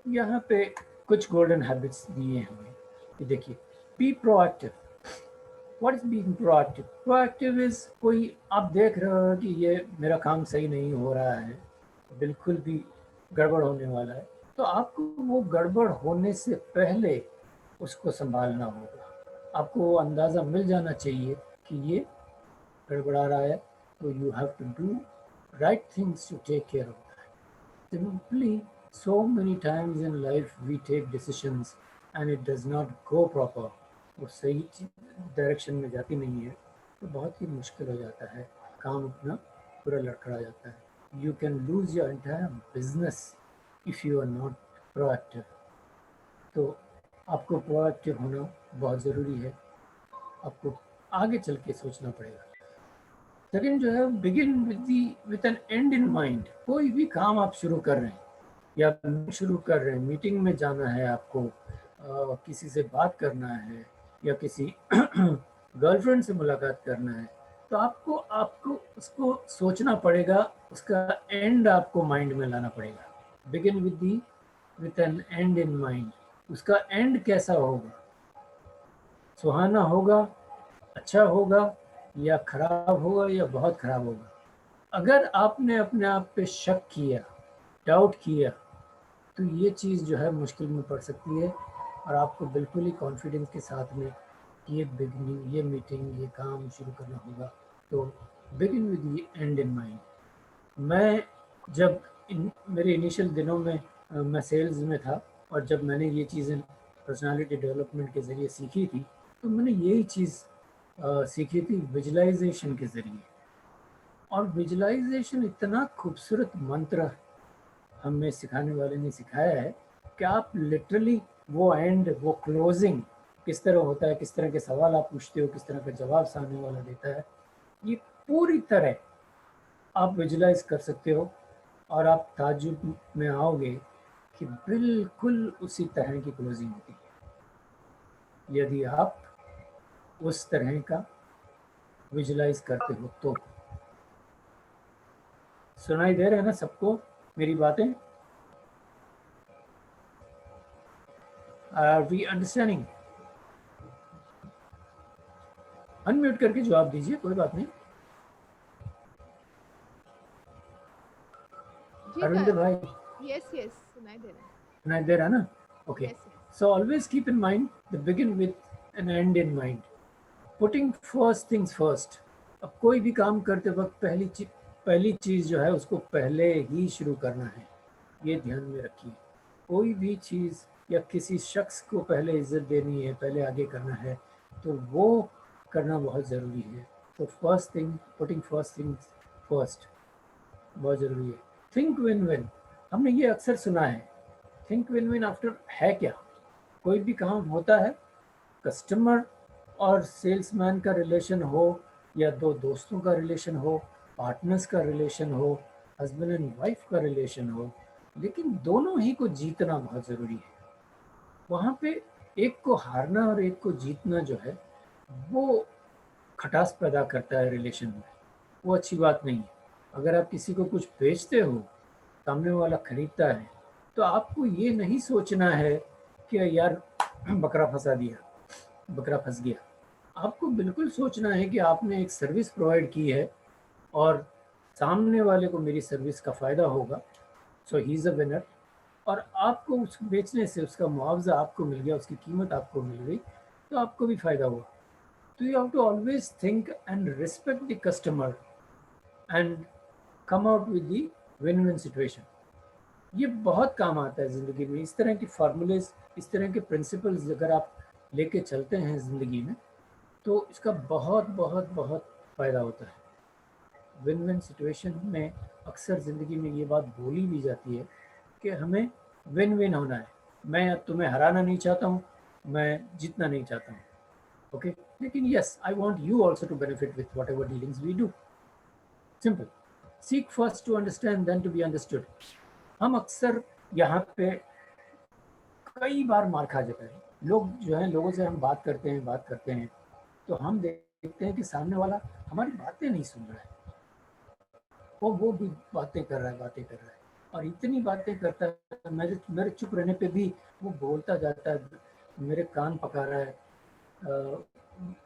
यहाँ पे कुछ गोल्डन हैबिट्स दिए हैं हमें कि देखिए, be proactive. What is being proactive? Proactive is, कोई आप देख रहे हो कि ये मेरा काम सही नहीं हो रहा है, बिल्कुल भी गड़बड़ होने वाला है, तो आपको वो गड़बड़ होने से पहले उसको संभालना होगा। आपको वो अंदाज़ा मिल जाना चाहिए कि ये गड़बड़ा रहा है, तो you have to do right things to take care of that. Simply so many times in life we take decisions and it does not go proper, वो सही डायरेक्शन में जाती नहीं है, तो बहुत ही मुश्किल हो जाता है, काम अपना पूरा लड़खड़ा जाता है। You can lose your entire business if you are not proactive. तो आपको प्रोएक्टिव होना बहुत ज़रूरी है, आपको आगे चल के सोचना पड़ेगा। सेकेंड जो है, begin with an end in mind. कोई भी काम आप शुरू कर रहे हैं या शुरू कर रहे हैं, मीटिंग में जाना है आपको, किसी से बात करना है या किसी गर्लफ्रेंड से मुलाकात करना है, तो आपको उसको सोचना पड़ेगा, उसका एंड आपको माइंड में लाना पड़ेगा। Begin with an end in mind. उसका एंड कैसा होगा? सुहाना होगा, अच्छा होगा, या खराब होगा, या बहुत खराब होगा? अगर आपने अपने आप पे शक किया, डाउट किया, तो ये चीज़ जो है मुश्किल में पड़ सकती है और आपको बिल्कुल ही कॉन्फिडेंस के साथ में ये बिगनिंग, ये मीटिंग, ये काम शुरू करना होगा। तो begin with the end in mind. मैं जब मेरे इनिशियल दिनों में मैं सेल्स में था और जब मैंने ये चीज़ें पर्सनालिटी डेवलपमेंट के ज़रिए सीखी थी, तो मैंने यही चीज़ सीखी थी विजुलाइजेशन के ज़रिए। और विजुलाइजेशन इतना खूबसूरत मंत्र हमें सिखाने वाले ने सिखाया है कि आप लिटरली वो एंड, वो क्लोजिंग किस तरह होता है, किस तरह के सवाल आप पूछते हो, किस तरह का जवाब सामने वाला देता है, ये पूरी तरह आप विजुलाइज कर सकते हो और आप ताज्जुब में आओगे कि बिल्कुल उसी तरह की क्लोजिंग होती है यदि आप उस तरह का विजुलाइज करते हो। तो सुनाई दे रहे हैं ना सबको मेरी बातें? Are we understanding? अनम्यूट करके जवाब दीजिए, कोई बात नहीं। अरविंद भाई, यस यस सुनाई दे रहा है। सुनाई दे रहा है ना? Okay, Yes, yes. So always keep in mind the begin with an end in mind. Putting first things first. अब कोई भी काम करते वक्त पहली चीज़ जो है उसको पहले ही शुरू करना है, ये ध्यान में रखिए। कोई भी चीज़ या किसी शख्स को पहले इज्जत देनी है, पहले आगे करना है, तो वो करना बहुत ज़रूरी है। तो first thing, putting first things first बहुत ज़रूरी है। थिंक विन विन, हमने ये अक्सर सुना है। थिंक विन विन आफ्टर है क्या? कोई भी काम होता है, कस्टमर और सेल्समैन का रिलेशन हो, या दो दोस्तों का रिलेशन हो, पार्टनर्स का रिलेशन हो, हस्बैंड एंड वाइफ का रिलेशन हो, लेकिन दोनों ही को जीतना बहुत ज़रूरी है। वहाँ पे एक को हारना और एक को जीतना जो है वो खटास पैदा करता है रिलेशन में, वो अच्छी बात नहीं है। अगर आप किसी को कुछ बेचते हो, सामने वाला खरीदता है, तो आपको ये नहीं सोचना है कि यार बकरा फंसा दिया, बकरा फंस गया। आपको बिल्कुल सोचना है कि आपने एक सर्विस प्रोवाइड की है और सामने वाले को मेरी सर्विस का फ़ायदा होगा, सो ही इज़ अ विनर। और आपको उस बेचने से उसका मुआवजा आपको मिल गया, उसकी कीमत आपको मिल गई, तो आपको भी फ़ायदा हुआ। तो you have to always think and respect the customer and come out with the win win situation. ये बहुत काम आता है ज़िंदगी में। इस तरह की फार्मूलेज, इस तरह के प्रिंसिपल्स अगर आप लेके चलते हैं ज़िंदगी में, तो इसका बहुत बहुत बहुत फ़ायदा होता है। विन विन सिचुएशन में अक्सर ज़िंदगी में ये बात बोली भी जाती है कि हमें विन विन होना है। मैं तुम्हें हराना नहीं चाहता हूँ, मैं जीतना नहीं चाहता हूँ, ओके। लेकिन yes, I want you also to benefit with whatever dealings we do. Simple, seek first to understand then to be understood. हम अक्सर यहाँ पे कई बार मार खा जाते हैं। लोग जो है, लोगों से हम बात करते हैं तो हम देखते हैं कि सामने वाला हमारी बातें नहीं सुन रहा है, वो भी बातें कर रहा है और इतनी बातें करता है, मेरे चुप रहने पे भी वो बोलता जाता है, मेरे कान पका रहा है।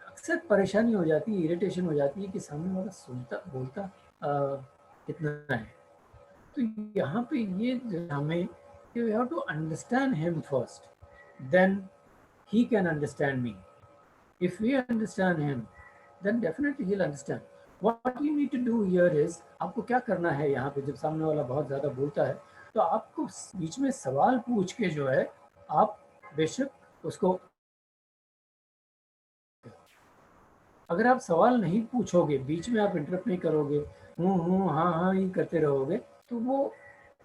अक्सर परेशानी हो जाती है, इरिटेशन हो जाती है कि सामने वाला सुनता बोलता कितना है। तो यहाँ पे ये हमें, you have to understand him first, then he can understand me. If we understand him, then definitely he'll understand. What you need to do here is, आपको क्या करना है यहाँ पे, जब सामने वाला बहुत ज़्यादा बोलता है तो आपको बीच में सवाल पूछ के जो है, आप बेशक उसको, अगर आप सवाल नहीं पूछोगे, बीच में आप इंटरप्ट नहीं करोगे, हाँ ही करते रहोगे, तो वो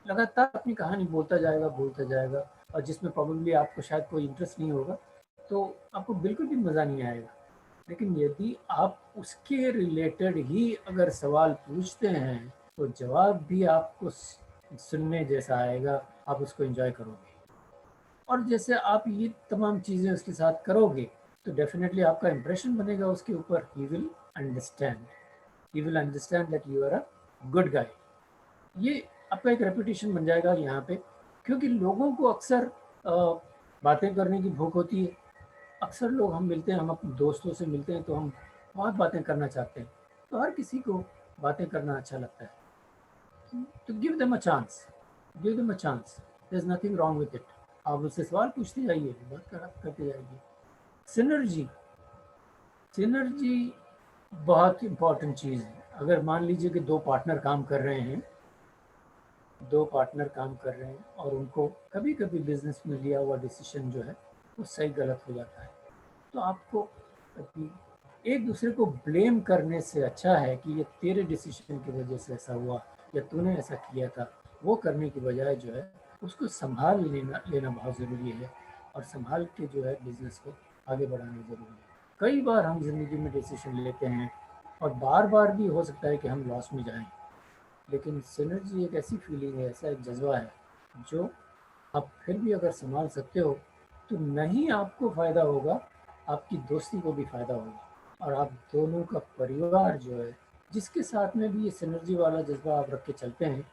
लगातार अपनी कहानी बोलता जाएगा और जिसमें प्रॉब्लली आपको शायद कोई इंटरेस्ट नहीं होगा, तो आपको बिल्कुल भी मज़ा नहीं आएगा। लेकिन यदि आप उसके रिलेटेड ही अगर सवाल पूछते हैं, तो जवाब भी आपको सुनने जैसा आएगा, आप उसको एंजॉय करोगे। और जैसे आप ये तमाम चीज़ें उसके साथ करोगे, तो डेफिनेटली आपका इंप्रेशन बनेगा उसके ऊपर। He will understand that you are a good guy. ये आपका एक रेपुटेशन बन जाएगा यहाँ पे, क्योंकि लोगों को अक्सर बातें करने की भूख होती है। अक्सर लोग हम मिलते हैं, हम अपने दोस्तों से मिलते हैं तो हम बहुत बातें करना चाहते हैं, तो हर किसी को बातें करना अच्छा लगता है। तो give them a chance, there is nothing wrong with it. आप उससे सवाल पूछते जाइए, बात करते जाइए। सिनर्जी बहुत इंपॉर्टेंट चीज़ है। अगर मान लीजिए कि दो पार्टनर काम कर रहे हैं और उनको कभी कभी बिजनेस में लिया हुआ डिसीजन जो है वो सही गलत हो जाता है, तो आपको एक दूसरे को ब्लेम करने से अच्छा है कि ये तेरे डिसीजन की वजह से ऐसा हुआ या तूने ऐसा किया था, वो करने की बजाय जो है उसको संभाल लेना बहुत ज़रूरी है, और संभाल के जो है बिजनेस को आगे बढ़ाना ज़रूरी है। कई बार हम जिंदगी में डिसीजन लेते हैं और बार बार भी हो सकता है कि हम लॉस में जाएं, लेकिन सिनर्जी एक ऐसी फीलिंग है, ऐसा एक जज्बा है जो आप फिर भी अगर संभाल सकते हो, तो नहीं आपको फ़ायदा होगा, आपकी दोस्ती को भी फ़ायदा होगा, और आप दोनों का परिवार जो है, जिसके साथ में भी ये सिनर्जी वाला जज्बा आप रख के चलते हैं,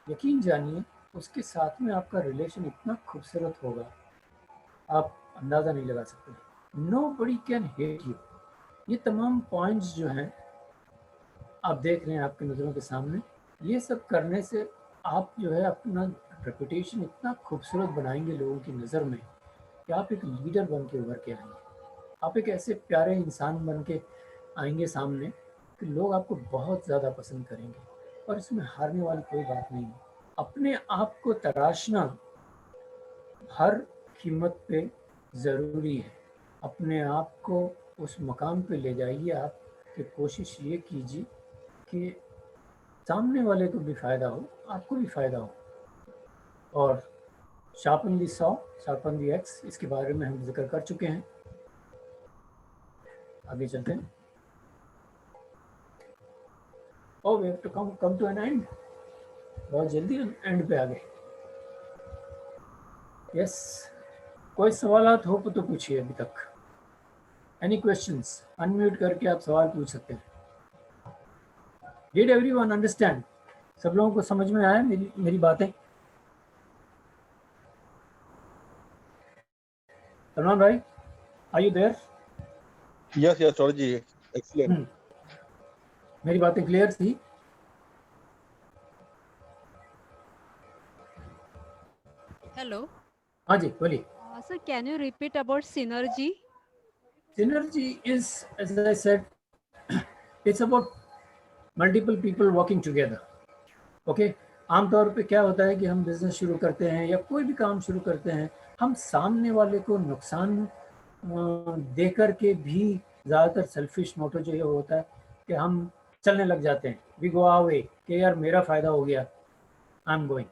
यकीन जानिए उसके साथ में आपका रिलेशन इतना खूबसूरत होगा, आप अंदाज़ा नहीं लगा सकते। Nobody can hate you। ये तमाम पॉइंट्स जो हैं आप देख रहे हैं आपकी नज़रों के सामने, ये सब करने से आप जो है अपना रेपुटेशन इतना खूबसूरत बनाएंगे लोगों की नज़र में कि आप एक लीडर बन के उभर के आएंगे। आप एक ऐसे प्यारे इंसान बन के आएंगे सामने कि लोग आपको बहुत ज़्यादा पसंद करेंगे, और इसमें हारने वाली कोई बात नहीं है। अपने आप को तराशना हर कीमत पे ज़रूरी है। अपने आप को उस मकाम पे ले जाइए आप कि कोशिश ये कीजिए कि सामने वाले को भी फ़ायदा हो, आपको भी फ़ायदा हो। और शार्पन दी सॉ शार्पन दी एक्स, इसके बारे में हम जिक्र कर चुके हैं। आगे चलते हैं। Oh, we have to come to an end. बहुत जल्दी एंड पे आ गए। यस, कोई सवालात हो तो पूछिए अभी तक। Any questions? अनम्यूट करके आप सवाल पूछ सकते हैं। Did everyone understand? सब लोगों को समझ में आया मेरी बातें? सलमान भाई, are you there? Yes yes Saurabh ji, excellent. मेरी बातें क्लियर थी? Hello. हाँ जी, बोलिए। Sir, can you repeat about synergy? Synergy is, as I said, it's about multiple people working together. Okay? आमतौर पे क्या होता है कि हम बिजनेस शुरू करते हैं या कोई भी काम शुरू करते हैं, हम सामने वाले को नुकसान दे कर के भी ज़्यादातर सेल्फिश मोटो जो ये होता है कि हम चलने लग जाते हैं, वी गो अवे कि यार मेरा फ़ायदा हो गया, आई एम गोइंग।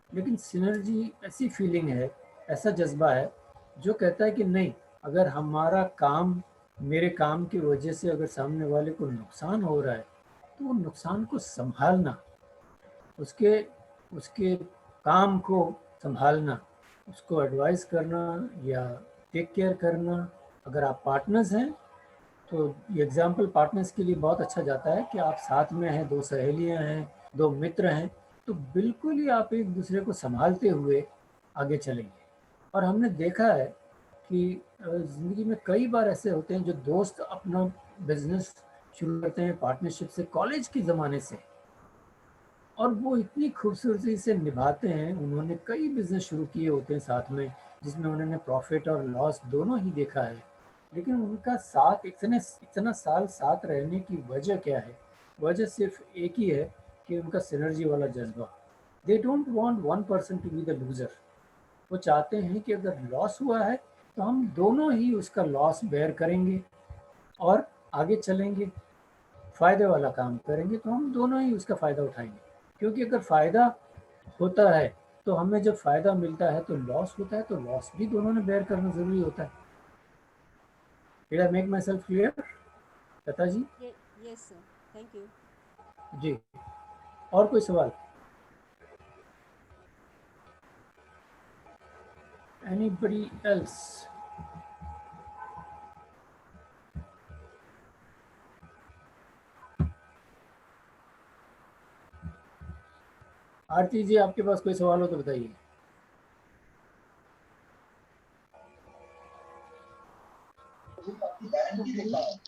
लेकिन सिनर्जी ऐसी फीलिंग है, ऐसा जज्बा है जो कहता है कि नहीं, अगर हमारा काम, मेरे काम की वजह से अगर सामने वाले को नुकसान हो रहा है तो वो नुकसान को संभालना, उसके काम को संभालना, उसको एडवाइस करना या टेक केयर करना। अगर आप पार्टनर्स हैं तो ये एग्जाम्पल पार्टनर्स के लिए बहुत अच्छा जाता है कि आप साथ में हैं, दो सहेलियां हैं, दो मित्र हैं, तो बिल्कुल ही आप एक दूसरे को संभालते हुए आगे चलेंगे। और हमने देखा है कि ज़िंदगी में कई बार ऐसे होते हैं जो दोस्त अपना बिजनेस शुरू करते हैं पार्टनरशिप से, कॉलेज के ज़माने से, और वो इतनी खूबसूरती से निभाते हैं। उन्होंने कई बिजनेस शुरू किए होते हैं साथ में, जिसमें उन्होंने प्रॉफिट और लॉस दोनों ही देखा है, लेकिन उनका साथ इतना साल साथ रहने की वजह क्या है? वजह सिर्फ एक ही है कि उनका सिनर्जी वाला जज्बा। They don't want one person to be the loser. वो चाहते हैं कि अगर लॉस हुआ है तो हम दोनों ही उसका लॉस बेयर करेंगे और आगे चलेंगे, फ़ायदे वाला काम करेंगे तो हम दोनों ही उसका फ़ायदा उठाएंगे। क्योंकि अगर फ़ायदा होता है तो हमें जब फ़ायदा मिलता है तो लॉस होता है, तो लॉस भी दोनों ने बेयर करना ज़रूरी होता है। Did I make myself clear, Lata ji? Yes, sir. Thank you. जी, और कोई सवाल? Anybody else? आरती जी, आपके पास कोई सवाल हो तो बताइए।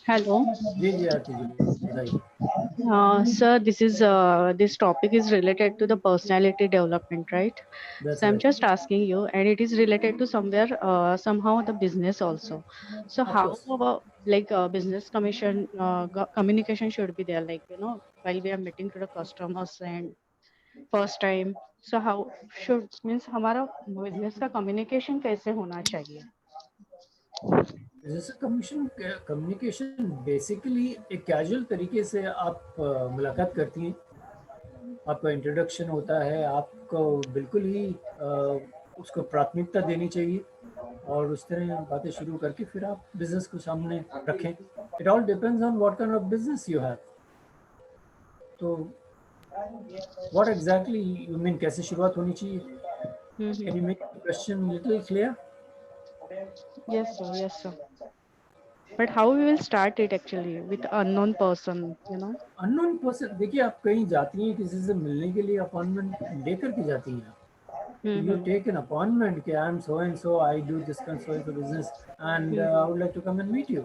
Hello. जी जी आरती जी, बताइए। Sir, this topic is related to the personality development, right? That's So I'm right. just asking you, and it is related to somehow the business also. So Of how course. about business communication should be there, like while we are meeting to the customers and first time. So how should means हमारा business का communication कैसे होना चाहिए? जैसे communication basically एक casual तरीके से आप मुलाकात करती हैं, आपका इंट्रोडक्शन होता है, आपको बिल्कुल ही उसको प्राथमिकता देनी चाहिए और उस तरह बातें शुरू करके फिर आप बिजनेस को सामने रखें। It all depends on what kind of business you have. तो व्हाट एग्जैक्टली यू मीन, कैसे शुरुआत होनी चाहिए? Can you make the question little clear? Yes, sir. Yes, sir. But how we will start it actually with unknown person, unknown person, देखिए आप कहीं जाती हैं किसी से मिलने के लिए, अपॉइंटमेंट लेकर के जाती हैं आप। You take an appointment कि I am so and so, I do this kind of business and I would like to come and meet you.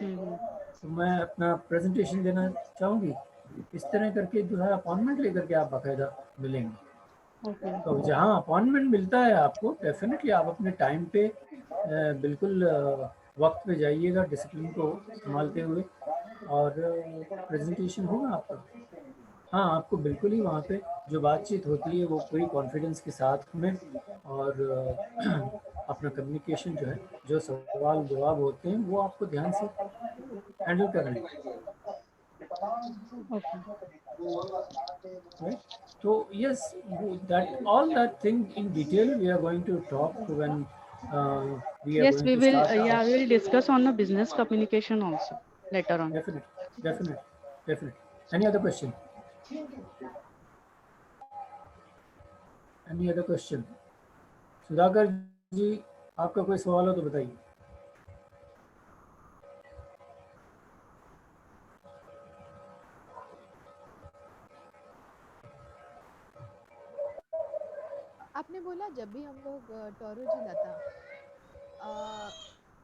तो मैं अपना प्रेजेंटेशन देना चाहूँगी, इस तरह करके जो है अपॉइंटमेंट लेकर के आप बाकायदा मिलेंगे। तो जहाँ अपॉइंटमेंट मिलता है आपको, डेफिनेटली आप अपने टाइम पे बिल्कुल वक्त पे जाइएगा डिसिप्लिन को संभालते हुए, और प्रेजेंटेशन होगा आपका। हाँ, आपको बिल्कुल ही वहाँ पे जो बातचीत होती है वो पूरी कॉन्फिडेंस के साथ में, और अपना कम्युनिकेशन जो है, जो सवाल जवाब होते हैं वो आपको ध्यान से हैंडल करना है। Right? So yes, that all that thing in detail we are going to talk when we are Yes, going we to will. start. Yeah, we will discuss on the business communication also later on. Definitely. Any other question? Any other question? Sudhakar ji, आपका कोई सवाल हो तो बताइए। आपने बोला जब भी हम लोग टोरो जी लता,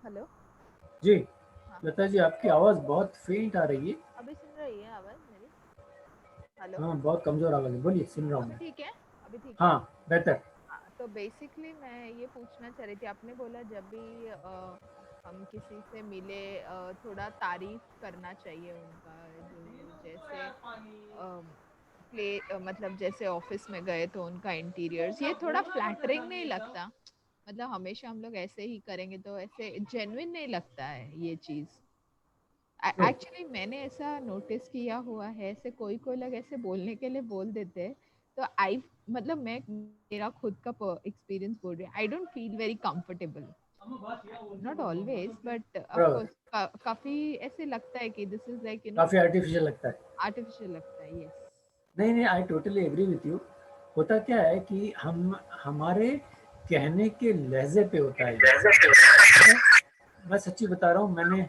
हेलो जी, हाँ, लता जी आपकी आवाज़ बहुत फेंट आ रही है। अभी सुन रही है आवाज मेरी? हेलो, हाँ, बहुत कमजोर आवाज़ है, बोलिए, सुन रहा हूँ अभी मैं। ठीक है? अभी ठीक है? हाँ, बेहतर। हाँ, तो बेसिकली मैं ये पूछना चाह रही थी, आपने बोला जब भी हम किसी से मिले थोड़ा तारीफ करना चाहिए उनका, जो जैसे मतलब जैसे ऑफिस में गए तो उनका इंटीरियर्स, ये थोड़ा फ्लैटरिंग नहीं लगता? मतलब हमेशा हम लोग ऐसे ही करेंगे तो ऐसे जेन्युइन नहीं लगता है ये चीज। एक्चुअली मैंने ऐसा नोटिस किया हुआ है, ऐसे कोई कोई लोग ऐसे बोलने के लिए बोल देते हैं, तो आई मतलब मैं मेरा खुद का एक्सपीरियंस बोल रही हूँ, I don't feel very comfortable, not always but of बराबर, कोर्स काफी ऐसे लगता है कि दिस इज लाइक काफ़ी आर्टिफिशियल लगता है। आर्टिफिशियल लगता है। यस, नहीं, I totally agree with you. होता क्या है कि हमारे कहने के लहजे पे होता है ये। मैं सच्ची बता रहा हूँ, मैंने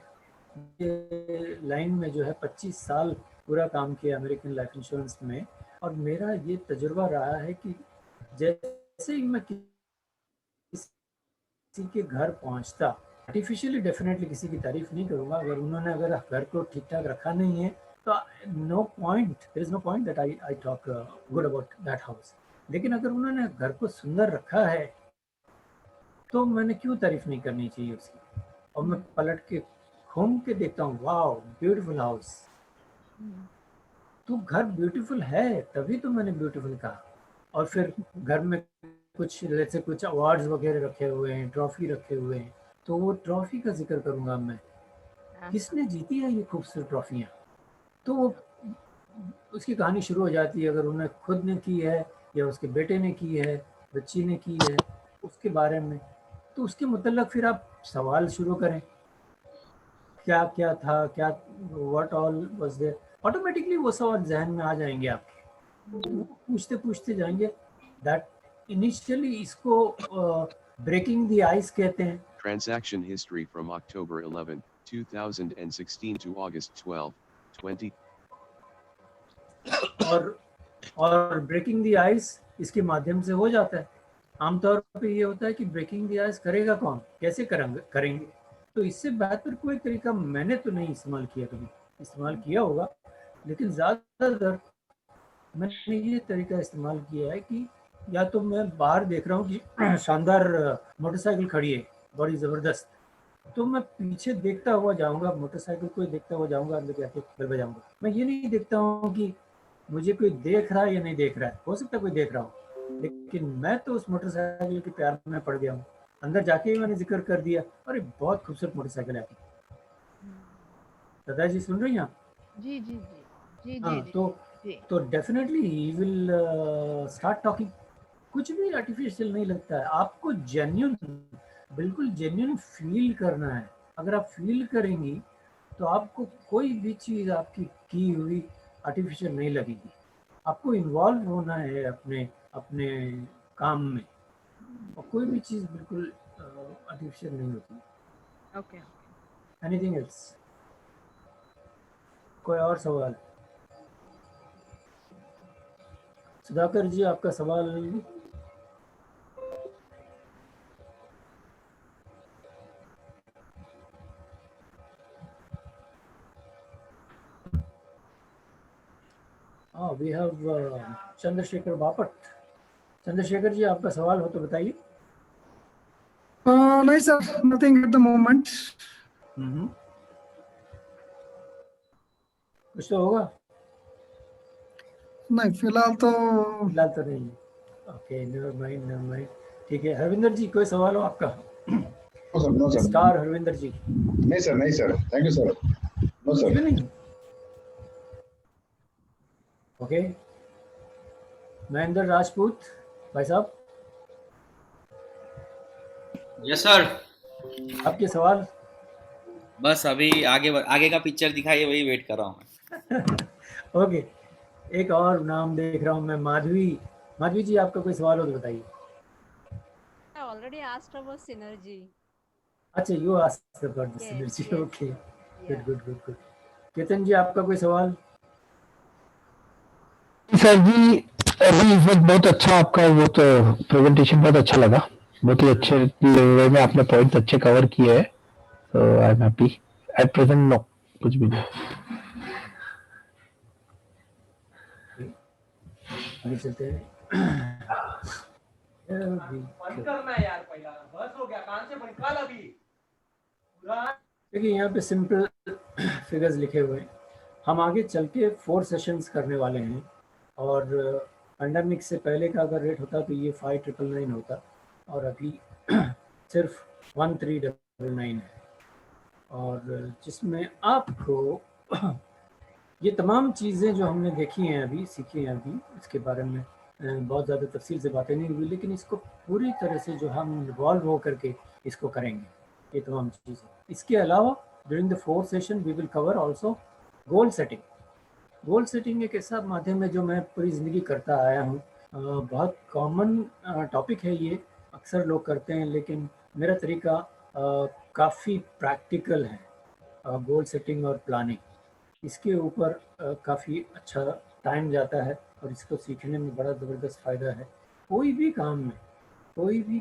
ये लाइन में जो है 25 साल पूरा काम किया अमेरिकन लाइफ इंश्योरेंस में, और मेरा ये तजुर्बा रहा है कि जैसे ही मैं किसी के घर पहुंचता, आर्टिफिशियली डेफिनेटली किसी की तारीफ नहीं करूंगा, अगर घर को ठीक ठाक रखा नहीं है तो there is no point that I talk good about that house. लेकिन अगर उन्होंने घर को सुंदर रखा है तो मैंने क्यों तारीफ नहीं करनी चाहिए उसकी। और मैं पलट के घूम के देखता हूँ, वाओ ब्यूटीफुल हाउस। तो घर ब्यूटीफुल है तभी तो मैंने ब्यूटीफुल कहा। और फिर घर में कुछ अवार्ड्स वगैरह रखे हुए हैं, ट्रॉफी रखे हुए हैं, तो वो ट्रॉफी का जिक्र करूंगा मैं, किसने जीती है ये खूबसूरत ट्रॉफियाँ। तो वो उसकी कहानी शुरू हो जाती है, अगर उन्हें खुद ने की है या उसके बेटे ने की है, बच्ची ने की है, उसके बारे में, तो उसके मुतल्लक फिर आप सवाल शुरू करें, क्या क्या था, क्या what all was there, automatically वो सवाल जहन में आ जाएंगे आपके, तो वो पूछते पूछते जाएंगे। दैट इनिशियली इसको ब्रेकिंग द आइस कहते हैं। Transaction history from October 11, 2016 to August 12, 20. और ब्रेकिंग द आइस इसके माध्यम से हो जाता है। आमतौर पे ये होता है कि ब्रेकिंग द आइस करेगा कौन, कैसे करेंगे। तो इससे बेहतर कोई तरीका मैंने तो नहीं इस्तेमाल किया, कभी इस्तेमाल किया होगा, लेकिन ज़्यादातर मैंने ये तरीका इस्तेमाल किया है कि या तो मैं बाहर देख रहा हूँ कि शानदार मोटरसाइकिल खड़ी है बड़ी ज़बरदस्त, तो मैं पीछे देखता हुआ जाऊंगा, मोटरसाइकिल को देखता हुआ जाऊंगा, अंदर जाके बेल बजाऊंगा। मैं ये नहीं देखता हूँ कि मुझे कोई देख रहा है या नहीं देख रहा है, हो सकता है कोई देख रहा हो, लेकिन मैं तो उस मोटरसाइकिल के प्यार में पड़ गया हूँ। अंदर जाके ही मैंने जिक्र कर दिया, अरे बहुत खूबसूरत मोटरसाइकिल है आपकी। दादाजी सुन रही हैं आप? जी जी जी जी हाँ, जी तो definitely he will start talking. कुछ भी आर्टिफिशियल नहीं लगता है, आपको जेन्युइन, बिल्कुल जेन्युइन फील करना है। अगर आप फील करेंगी तो आपको कोई भी चीज़ आपकी की हुई आर्टिफिशियल नहीं लगेगी। आपको इन्वॉल्व होना है अपने अपने काम में, और कोई भी चीज़ बिल्कुल आर्टिफिशियल नहीं होती। Okay, anything else? कोई और सवाल? सुधाकर जी, आपका सवाल? हाँ, वी हैव चंद्रशेखर बापट। चंद्रशेखर जी, आपका सवाल हो तो बताइए। नहीं sir, nothing at the moment. कुछ तो होगा? नहीं फिलहाल तो नहीं। Okay, never mind. ठीक है, हरविंदर जी कोई सवाल हो आपका? No sir. Star Harvinder ji. नहीं sir, thank you sir. No कुछ भी सर। नहीं। ओके, महेंद्र राजपूत भाई साहब, यस सर। आपके सवाल? बस अभी आगे का पिक्चर दिखाइए, वही वेट कर रहा हूँ। ओके, एक और नाम देख रहा हूँ मैं, माधवी जी, आपका कोई सवाल हो तो बताइए। I already asked about synergy. अच्छा, you asked about the synergy. Okay, good. Ketan ji, आपका कोई सवाल? सर जी, अभी इस वक्त बहुत अच्छा आपका वो तो प्रेजेंटेशन बहुत अच्छा लगा, बहुत ही अच्छे वे में आपने पॉइंट्स अच्छे कवर किए हैं, तो I am happy. At present no, कुछ भी नहीं। आगे चलते हैं। करना है यार, पहला बस हो गया, कान से निकाल अभी। देखिए यहाँ पे सिंपल फिगर्स लिखे हुए हैं। हम आगे चल के 4 सेशंस करने वाले हैं, और पैंडेमिक से पहले का अगर रेट होता तो ये 5999 होता, और अभी सिर्फ 1399 है, और जिसमें आपको ये तमाम चीज़ें जो हमने देखी हैं अभी, सीखी हैं अभी, इसके बारे में बहुत ज़्यादा तफसील से बातें नहीं हुई, लेकिन इसको पूरी तरह से जो हम इन्वॉल्व हो करके इसको करेंगे, ये तमाम चीज़ें। इसके अलावा during the 4 session we will cover also goal setting. Goal setting एक ऐसा माध्यम है जो मैं पूरी ज़िंदगी करता आया हूँ। बहुत कॉमन टॉपिक है ये, अक्सर लोग करते हैं, लेकिन मेरा तरीका काफ़ी प्रैक्टिकल है। गोल सेटिंग और प्लानिंग, इसके ऊपर काफ़ी अच्छा टाइम जाता है, और इसको सीखने में बड़ा ज़बरदस्त फ़ायदा है। कोई भी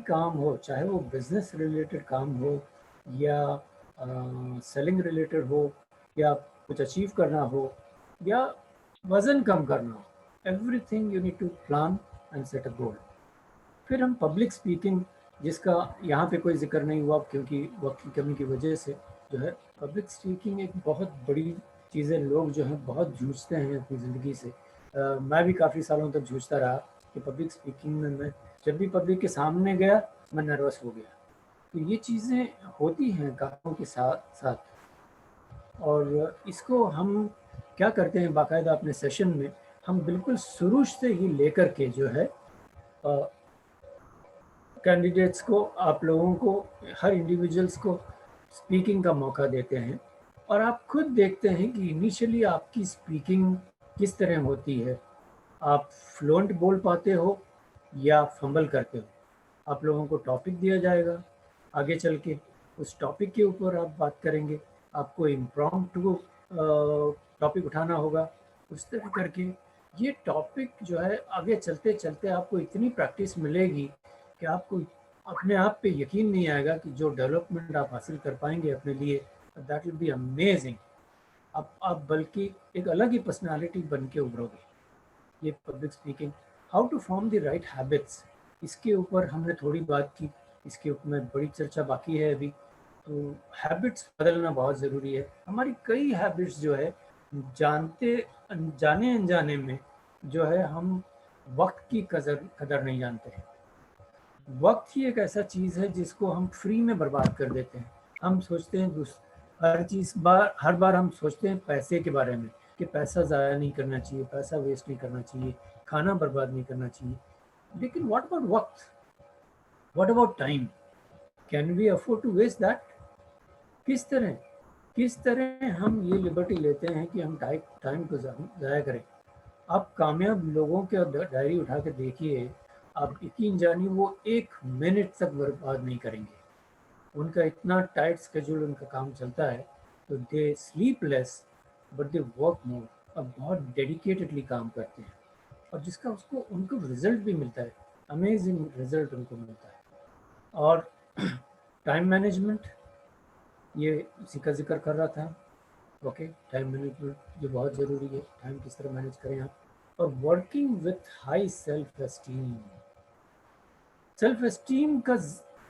काम हो, चाहे वो बिज़नेस रिलेटेड काम हो, या सेलिंग रिलेटेड हो, या कुछ अचीव करना हो, या वज़न कम करना हो, everything you need to plan and set a goal. फिर हम पब्लिक स्पीकिंग, जिसका यहाँ पे कोई जिक्र नहीं हुआ क्योंकि वक्त की कमी की वजह से, जो है पब्लिक स्पीकिंग एक बहुत बड़ी चीज़ है। लोग जो हैं बहुत जूझते हैं अपनी ज़िंदगी से। मैं भी काफ़ी सालों तक जूझता रहा कि पब्लिक स्पीकिंग में मैं जब भी पब्लिक के सामने गया मैं नर्वस हो गया। तो ये चीज़ें होती हैं कामों के साथ साथ, और इसको हम क्या करते हैं बाकायदा अपने सेशन में, हम बिल्कुल शुरू से ही लेकर के जो है कैंडिडेट्स को, आप लोगों को, हर इंडिविजुअल्स को स्पीकिंग का मौका देते हैं, और आप खुद देखते हैं कि इनिशियली आपकी स्पीकिंग किस तरह होती है। आप फ्लुएंट बोल पाते हो या फंबल करते हो। आप लोगों को टॉपिक दिया जाएगा, आगे चल के उस टॉपिक के ऊपर आप बात करेंगे। आपको इम्प्रॉम्प्टू टॉपिक उठाना होगा, उस तरह करके ये टॉपिक जो है आगे चलते चलते आपको इतनी प्रैक्टिस मिलेगी कि आपको अपने आप पे यकीन नहीं आएगा कि जो डेवलपमेंट आप हासिल कर पाएंगे अपने लिए, दैट विल बी अमेजिंग। आप बल्कि एक अलग ही पर्सनालिटी बन के उभरोगे। ये public speaking, how to form the right habits, इसके ऊपर हमने थोड़ी बात की, इसके ऊपर में बड़ी चर्चा बाकी है अभी। तो हैबिट्स बदलना बहुत ज़रूरी है। हमारी कई हैबिट्स जो है जाने अनजाने में जो है हम वक्त की कदर नहीं जानते हैं। वक्त ही एक ऐसा चीज़ है जिसको हम फ्री में बर्बाद कर देते हैं। हम सोचते हैं हर बार हम सोचते हैं पैसे के बारे में कि पैसा ज़ाया नहीं करना चाहिए, पैसा वेस्ट नहीं करना चाहिए, खाना बर्बाद नहीं करना चाहिए। लेकिन व्हाट अबाउट वक्त, what about time, can we afford to waste that? किस तरह हम ये लिबर्टी लेते हैं कि हम टाइम को ज़ाया करें। आप कामयाब लोगों के डायरी उठा के देखिए, आप यकीन जानिए वो 1 मिनट तक बर्बाद नहीं करेंगे। उनका इतना टाइट स्केड्यूल उनका काम चलता है, तो they sleep less but they work more, अब बहुत डेडिकेटेडली काम करते हैं, और जिसका उनको रिजल्ट भी मिलता है, अमेजिंग रिजल्ट उनको मिलता है। और टाइम मैनेजमेंट, ये इसी का जिक्र कर रहा था। ओके, टाइम मैनेजमेंट जो बहुत ज़रूरी है, टाइम किस तरह मैनेज करें आप। और working with high self esteem का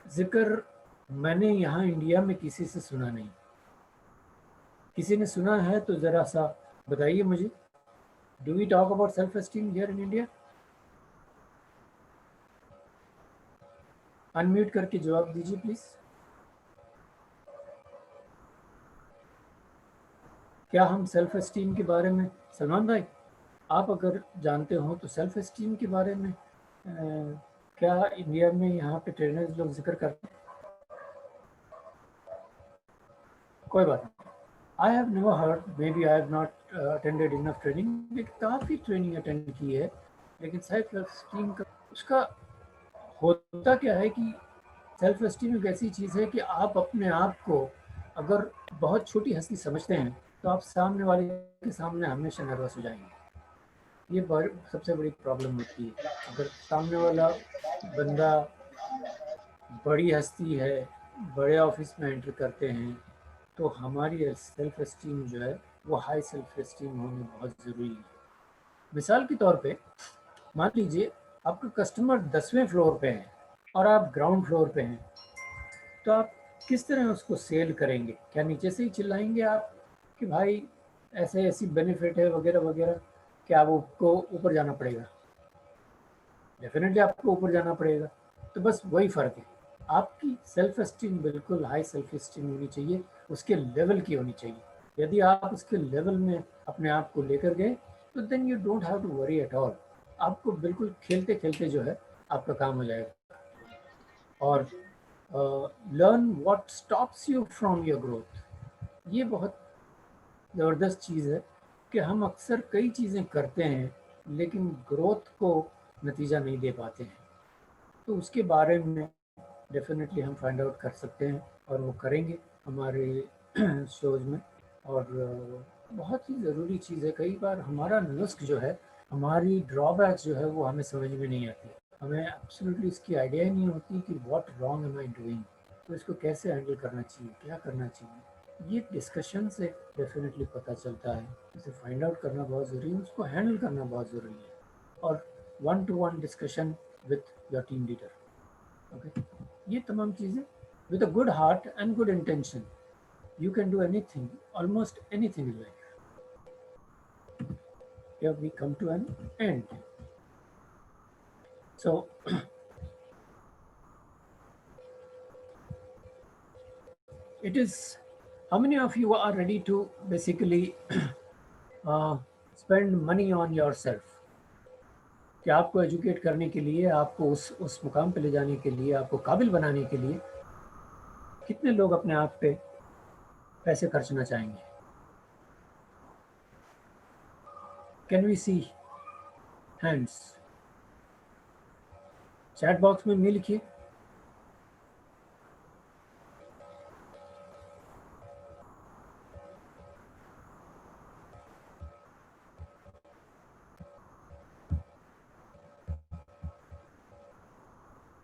जिक्र मैंने यहाँ इंडिया में किसी से सुना नहीं। किसी ने सुना है तो ज़रा सा बताइए मुझे। Do we talk about self esteem here in India? Unmute करके जवाब दीजिए प्लीज। क्या हम सेल्फ एस्टीम के बारे में, सलमान भाई आप अगर जानते हो तो सेल्फ एस्टीम के बारे में क्या इंडिया में यहाँ पे ट्रेनर्स लोग जिक्र करते हैं? कोई बात नहीं। I have never heard, may be I have not attended enough training. काफ़ी ट्रेनिंग अटेंड की है, लेकिन सेल्फ एस्टीम का उसका होता क्या है कि सेल्फ एस्टीम एक ऐसी चीज़ है कि आप अपने आप को अगर बहुत छोटी हस्ती समझते हैं तो आप सामने वाले के सामने हमेशा नर्वस हो जाएंगे। ये सबसे बड़ी प्रॉब्लम होती है। अगर सामने वाला बंदा बड़ी हस्ती है, बड़े ऑफिस में एंटर करते हैं, तो हमारी सेल्फ एस्टीम जो है वो हाई सेल्फ एस्टीम होनी बहुत ज़रूरी है। मिसाल के तौर पे मान लीजिए आपका कस्टमर 10वें फ्लोर पे है और आप ग्राउंड फ्लोर पे हैं, तो आप किस तरह उसको सेल करेंगे? क्या नीचे से ही चिल्लाएंगे आप कि भाई ऐसे ऐसी बेनिफिट है वगैरह वगैरह? क्या आपको ऊपर जाना पड़ेगा? डेफिनेटली आपको ऊपर जाना पड़ेगा। तो बस वही फ़र्क है। आपकी सेल्फ एस्टीम बिल्कुल हाई सेल्फ एस्टीम होनी चाहिए, उसके लेवल की होनी चाहिए। यदि आप उसके लेवल में अपने आप को लेकर गए तो then you don't have to worry at all. आपको बिल्कुल खेलते खेलते जो है आपका काम हो जाएगा। और learn what stops you from your growth. ये बहुत ज़बरदस्त चीज़ है कि हम अक्सर कई चीज़ें करते हैं लेकिन ग्रोथ को नतीजा नहीं दे पाते हैं। तो उसके बारे में डेफिनेटली हम फाइंड आउट कर सकते हैं और वो करेंगे हमारे शोज में। और बहुत ही ज़रूरी चीज़ है, कई बार हमारा नुस्ख जो है, हमारी ड्रॉबैक्स जो है वो हमें समझ में नहीं आती। हमें एब्सोल्युटली इसकी आइडिया ही नहीं होती कि what wrong am I doing, तो इसको कैसे हैंडल करना चाहिए, क्या करना चाहिए। ये डिस्कशन से डेफिनेटली पता चलता है। इसे फाइंड आउट करना बहुत ज़रूरी है, उसको हैंडल करना बहुत ज़रूरी है। और 1-to-1 discussion with your team leader. Okay, ये तमाम चीज़ें with a good heart and good intention you can do anything, almost anything in life. Here we come to an end. So it is, how many of you are ready to basically spend money on yourself? कि आपको educate करने के लिए, आपको उस मुकाम पे ले जाने के लिए, आपको काबिल बनाने के लिए कितने लोग अपने आप पे पैसे खर्चना चाहेंगे? Can we see hands? Chat box में नहीं लिखिए।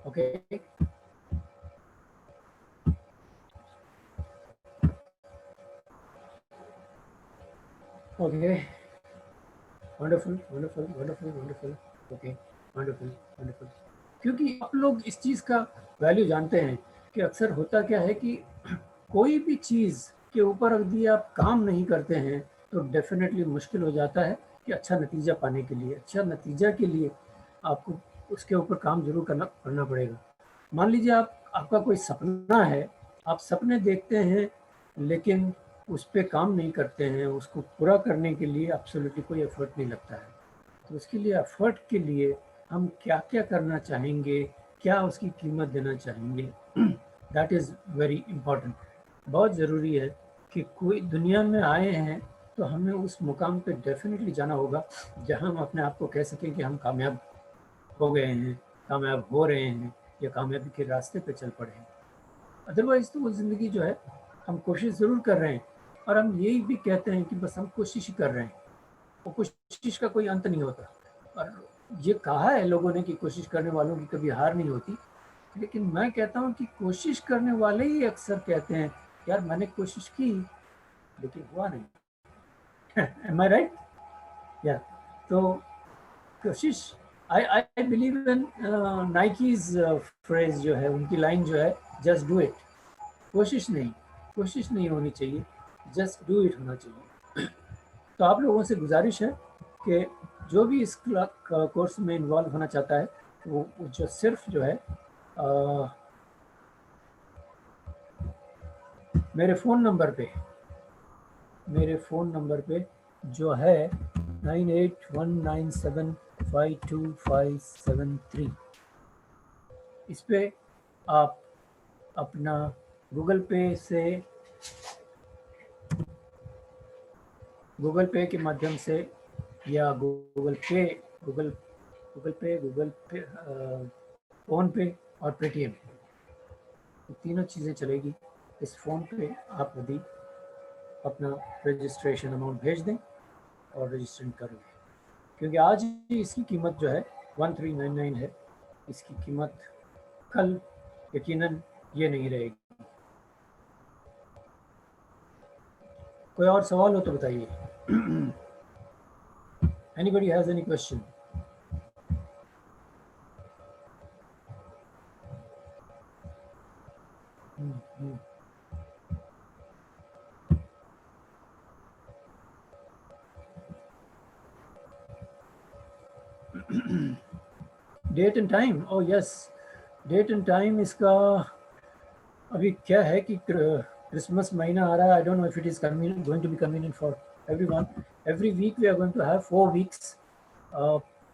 Okay, okay, wonderful, wonderful, wonderful, wonderful, okay, wonderful, wonderful। क्योंकि आप लोग इस चीज़ का वैल्यू जानते हैं कि अक्सर होता क्या है कि कोई भी चीज़ के ऊपर यदि आप काम नहीं करते हैं तो डेफिनेटली मुश्किल हो जाता है कि अच्छा नतीजा पाने के लिए, अच्छा नतीजा के लिए आपको उसके ऊपर काम जरूर करना पड़ेगा। मान लीजिए आपका कोई सपना है, आप सपने देखते हैं लेकिन उस पर काम नहीं करते हैं, उसको पूरा करने के लिए एब्सोल्युटली कोई एफर्ट नहीं लगता है। तो उसके लिए एफर्ट के लिए हम क्या क्या करना चाहेंगे, क्या उसकी कीमत देना चाहेंगे, दैट इज़ वेरी इम्पॉर्टेंट। बहुत ज़रूरी है कि कोई दुनिया में आए हैं तो हमें उस मुकाम पे डेफिनेटली जाना होगा जहां हम अपने आप को कह सकें कि हम कामयाब हो गए हैं, कामयाब हो रहे हैं या कामयाबी के रास्ते पे चल पड़े हैं। अदरवाइज़ तो वो ज़िंदगी जो है, हम कोशिश ज़रूर कर रहे हैं और हम यही भी कहते हैं कि बस हम कोशिश ही कर रहे हैं, वो कोशिश का कोई अंत नहीं होता। और ये कहा है लोगों ने कि कोशिश करने वालों की कभी हार नहीं होती, लेकिन मैं कहता हूँ कि कोशिश करने वाले ही अक्सर कहते हैं यार मैंने कोशिश की लेकिन हुआ नहीं। Am I right? Yeah. तो कोशिश, I believe in Nike's phrase जो है, उनकी लाइन जो है, just do it, कोशिश नहीं होनी चाहिए, जस्ट डू इट होना चाहिए। तो आप लोगों से गुजारिश है कि जो भी इस कोर्स में इन्वॉल्व होना चाहता है वो जो सिर्फ जो है मेरे फ़ोन नंबर पे जो है 9819752573, इस पे आप अपना गूगल पे के माध्यम से या गूगल पे फ़ोन पे और पेटीएम, तीनों चीज़ें चलेगी। इस फ़ोन पे आप यदि अपना रजिस्ट्रेशन अमाउंट भेज दें और रजिस्ट्रेशन कर लें, क्योंकि आज ही इसकी कीमत जो है 1399 है। इसकी कीमत कल यकीनन ये नहीं रहेगी। कोई और सवाल हो तो बताइए। Anybody has any question? Date and time, oh yes, date and time इसका अभी क्या है कि क्रिसमस महीना आ रहा है। I don't know if it is going to be convenient for everyone. Every week we are going to have 4 weeks.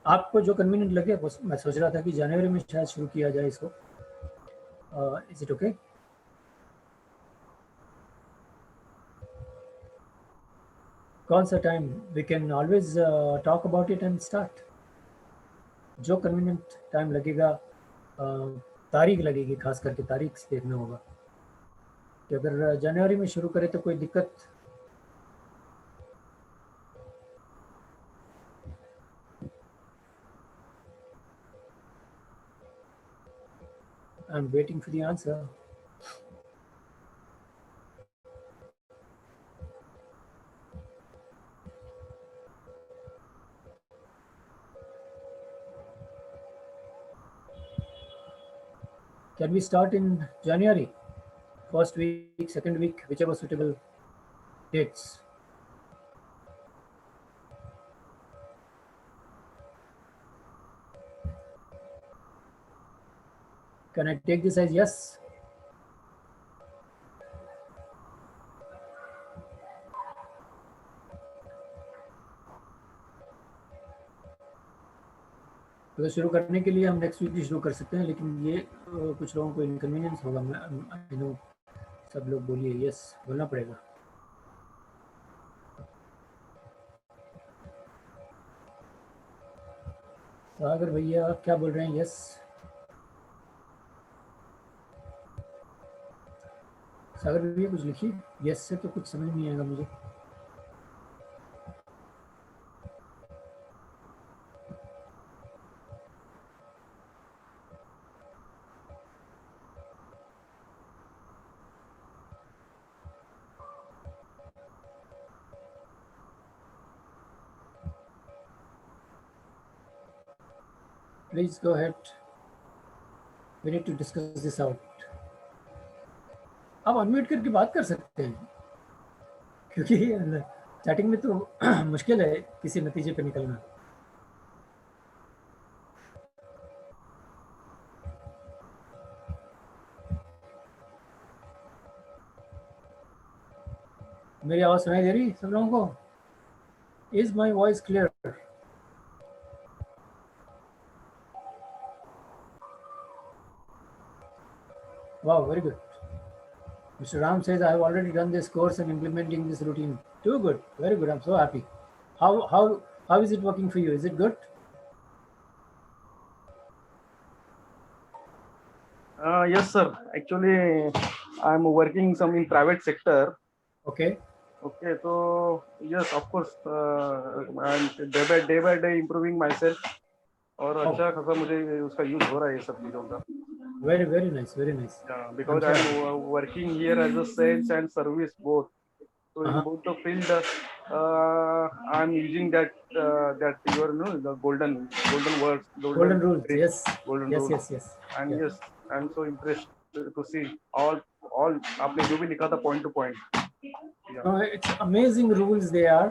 आपको जो कन्वीनियंट लगे, मैं सोच रहा था कि जनवरी में शायद शुरू किया जाए इसको। Is it okay? कौन सा time? We can always talk about it and start. जो कन्वीनियंट टाइम लगेगा, तारीख लगेगी, खास करके तारीख से देखना होगा कि अगर जनवरी में शुरू करें तो कोई दिक्कत। I am waiting for the answer. Can we start in January? First week, second week, whichever suitable dates. Can I take this as yes? तो शुरू करने के लिए हम नेक्स्ट वीक भी शुरू कर सकते हैं, लेकिन ये कुछ लोगों को इनकन्वीनियंस होगा। आई नो, सब लोग बोलिए यस, बोलना पड़ेगा। सागर भैया क्या बोल रहे हैं? यस। सागर भैया कुछ लिखिए। यस से तो कुछ समझ नहीं आएगा मुझे। Please go ahead. We need to discuss this out. आप अनम्यूट करके बात कर सकते हैं, क्योंकि चैटिंग में तो मुश्किल है किसी नतीजे पे निकलना। मेरी आवाज सुनाई दे रही सब लोगों को? Is my voice clear? Wow, very good. Mr. Ram says, I have already done this course and implementing this routine. Too good. Very good. I'm so happy. How is it working for you? Is it good? Yes, sir. Actually, I'm working some in private sector. Okay. Okay. So yes, of course, I'm day by day improving myself. और अच्छा खासा मुझे उसका use हो रहा है ये सब चीजों का। Very, very nice, very nice. Because I'm working here as a sales and service both. So in both the field, I'm using that your the golden words, golden rules. Yes. Golden yes, rules. yes. And yes, I'm so impressed to see all all आपने जो भी लिखा था point to point. No, it's amazing rules they are.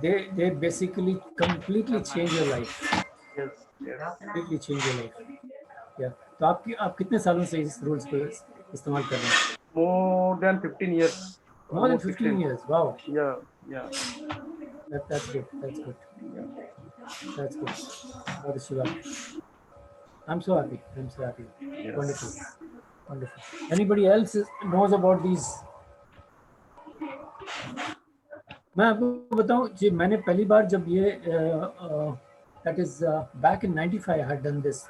They basically completely change your life. Yes, yes. Completely change your life. Yeah. तो आप कितने सालों से इस रूल्स को इस्तेमाल कर रहे हैं? More than 15 years. More than Almost 15 16. years. Wow. Yeah, yeah. That's good. That's good. That's good. बहुत अच्छी बात. I'm so happy. I'm so happy. Yes. Wonderful. Wonderful. Anybody else knows about these? मैं आपको बताऊं जी, मैंने पहली बार जब ये that is back in 95 I had done this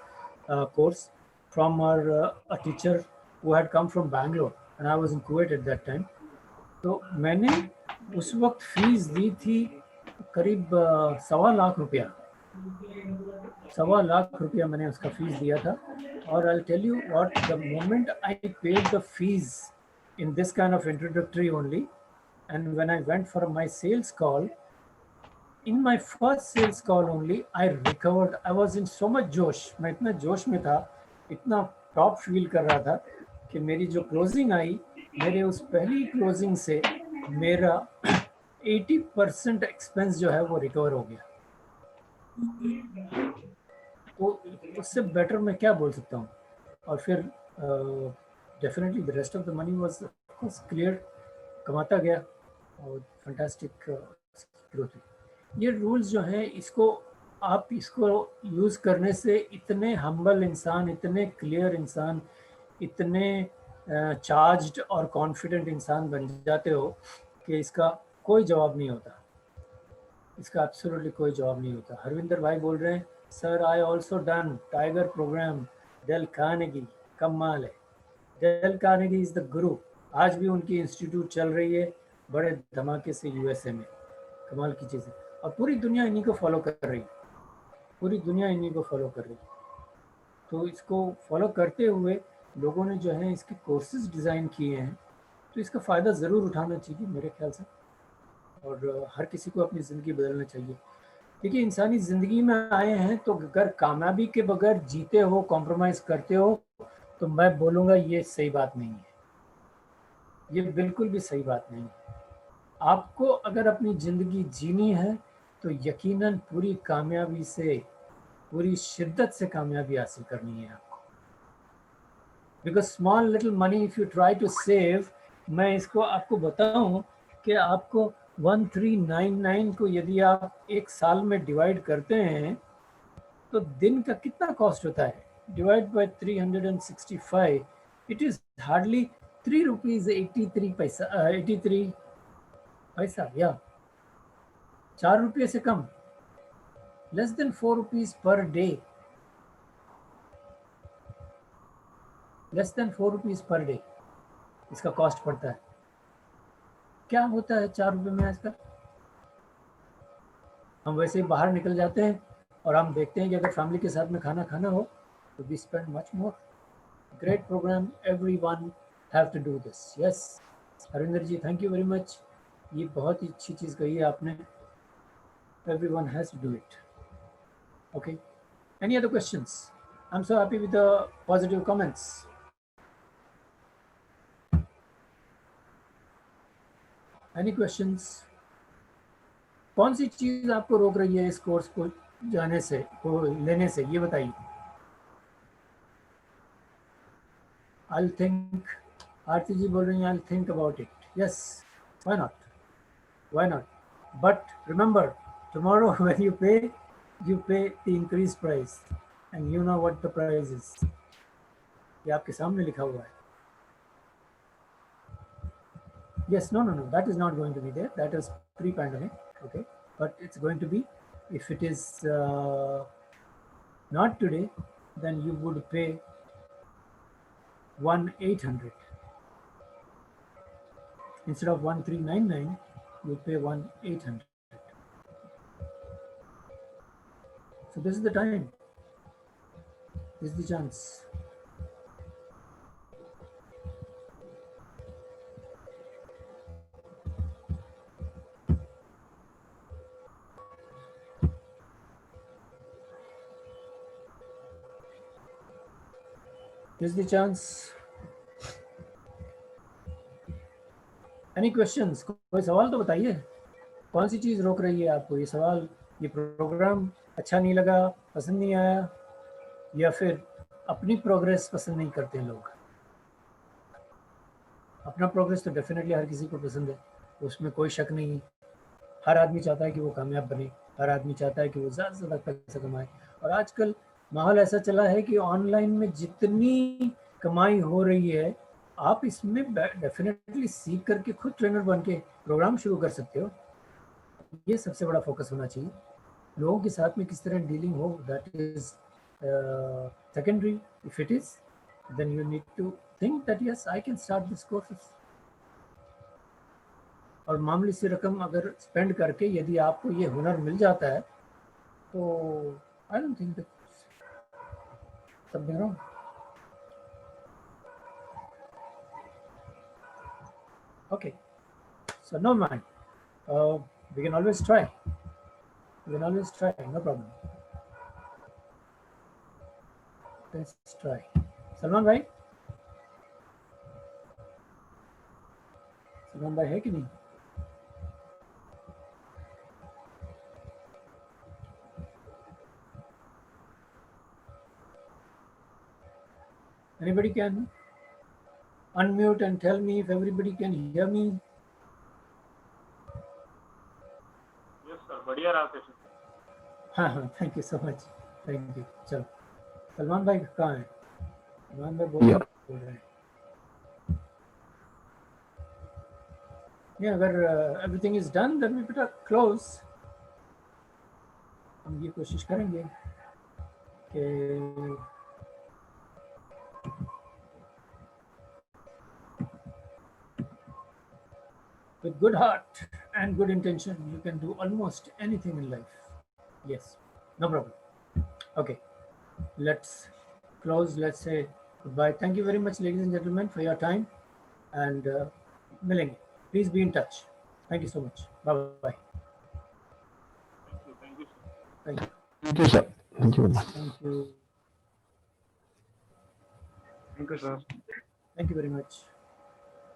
course from a teacher who had come from Bangalore and I was in Kuwait at that time. तो मैंने उस वक्त फीस दी थी करीब 1.25 लाख रुपया. 1.25 लाख रुपया मैंने उसका फीस दिया था. और I'll tell you what, the moment I paid the fees in this kind of introductory only, and when I went for my sales call, in my first sales call only, I recovered. I was in so much जोश. मैं इतना जोश में था, इतना top feel कर रहा था कि मेरी जो क्लोजिंग आई, मेरे उस पहली क्लोजिंग से मेरा 80% एक्सपेंस जो है वो रिकवर हो गया. तो उससे बेटर मैं क्या बोल सकता हूँ. और फिर definitely the rest of the money was clear, कमाता गया और फैंटास्टिक ग्रोथ. ये रूल्स जो हैं, इसको यूज़ करने से इतने हम्बल इंसान, इतने क्लियर इंसान, इतने चार्ज्ड और कॉन्फिडेंट इंसान बन जाते हो कि इसका कोई जवाब नहीं होता. इसका एब्सोल्युटली कोई जवाब नहीं होता. हरविंदर भाई बोल रहे हैं, sir I also done tiger program, Dale Carnegie. कमाल है. डेल कार्नेगी इज़ द गुरु. आज भी उनकी इंस्टीट्यूट चल रही है बड़े धमाके से यूएसए में. कमाल की चीज़ है. और पूरी दुनिया इन्हीं को फॉलो कर रही है. पूरी दुनिया इन्हीं को फॉलो कर रही है. तो इसको फॉलो करते हुए लोगों ने जो है इसके कोर्सेज डिज़ाइन किए हैं. तो इसका फ़ायदा ज़रूर उठाना चाहिए मेरे ख्याल से. और हर किसी को अपनी ज़िंदगी बदलना चाहिए. देखिए, इंसानी ज़िंदगी में आए हैं तो अगर कामयाबी के बगैर जीते हो, कॉम्प्रोमाइज़ करते हो, तो मैं बोलूँगा ये सही बात नहीं है. ये बिल्कुल भी सही बात नहीं है. आपको अगर अपनी ज़िंदगी जीनी है तो यकीनन पूरी कामयाबी से, पूरी शिद्दत से कामयाबी हासिल करनी है आपको. Because small little money if you try to save, मैं इसको आपको बताऊं कि आपको 1399 को यदि आप एक साल में डिवाइड करते हैं तो दिन का कितना कॉस्ट होता है. Divide by 365, it is hardly 3 rupees 83 पैसा या 4 रुपये से कम. Less than 4 rupees per day. Less than 4 rupees per day इसका कॉस्ट पड़ता है. क्या होता है 4 रुपये में आजकल? हम वैसे ही बाहर निकल जाते हैं और हम देखते हैं कि अगर फैमिली के साथ में खाना हो तो we spend much more. Great program, everyone have to do this. Yes Harinder ji, thank you very much. ये बहुत ही अच्छी चीज़ कही है आपने. Everyone has to do it. Okay. Any other questions? I'm so happy with the positive comments. Any questions? कौन सी चीज़ आपको रोक रही है इस कोर्स को जाने से, को लेने से, ये बताइए. I'll think. आरती जी बोल रही हैं I'll think about it. Yes. Why not? Why not? But remember, tomorrow when you pay the increased price, and you know what the price is. ये आपके सामने लिखा हुआ है. Yes, no, that is not going to be there. That is pre-pandemic, okay? But it's going to be, if it is not today, then you would pay 1,800 instead of 1,399. You pay 1,800. So this is the time. This is the chance. This is the chance. Any questions? कोई सवाल तो बताइए, कौन सी चीज़ रोक रही है आपको? ये सवाल, ये प्रोग्राम अच्छा नहीं लगा, पसंद नहीं आया, या फिर अपनी प्रोग्रेस पसंद नहीं करते लोग? अपना प्रोग्रेस तो डेफिनेटली हर किसी को पसंद है, उसमें कोई शक नहीं है। हर आदमी चाहता है कि वो कामयाब बने, हर आदमी चाहता है कि वो ज़्यादा से ज़्यादा पैसा कमाए। और आजकल माहौल ऐसा चला है कि ऑनलाइन में जितनी कमाई हो रही है, आप इसमें डेफिनेटली सीख करके खुद ट्रेनर बन के प्रोग्राम शुरू कर सकते हो। ये सबसे बड़ा फोकस होना चाहिए। लोगों के साथ में किस तरह डीलिंग हो, that is secondary. If it is, then you need to think that yes, I can start this courses. और मामूली सी रकम अगर स्पेंड करके यदि आपको ये हुनर मिल जाता है तो I don't think something wrong. Okay, so no mind. We can always try. We can always try, no problem. Let's try. Salman भाई, सलमान भाई है कि नहीं? Anybody can unmute and tell me if everybody can hear me? Yes sir, बढ़िया रहा session. हाँ हाँ, thank you so much, thank you. चलो, सलमान भाई कहाँ है? सलमान भाई बोल रहे हैं। अगर everything is done, then we better close. हम ये कोशिश करेंगे कि with good heart and good intention, you can do almost anything in life. Yes, no problem. Okay, let's close. Let's say goodbye. Thank you very much, ladies and gentlemen, for your time, and milenge. Please be in touch. Thank you so much. Bye bye. Thank you. Thank you. Thank you, sir. Thank you very much. Thank you. Thank you, sir. Thank you very much.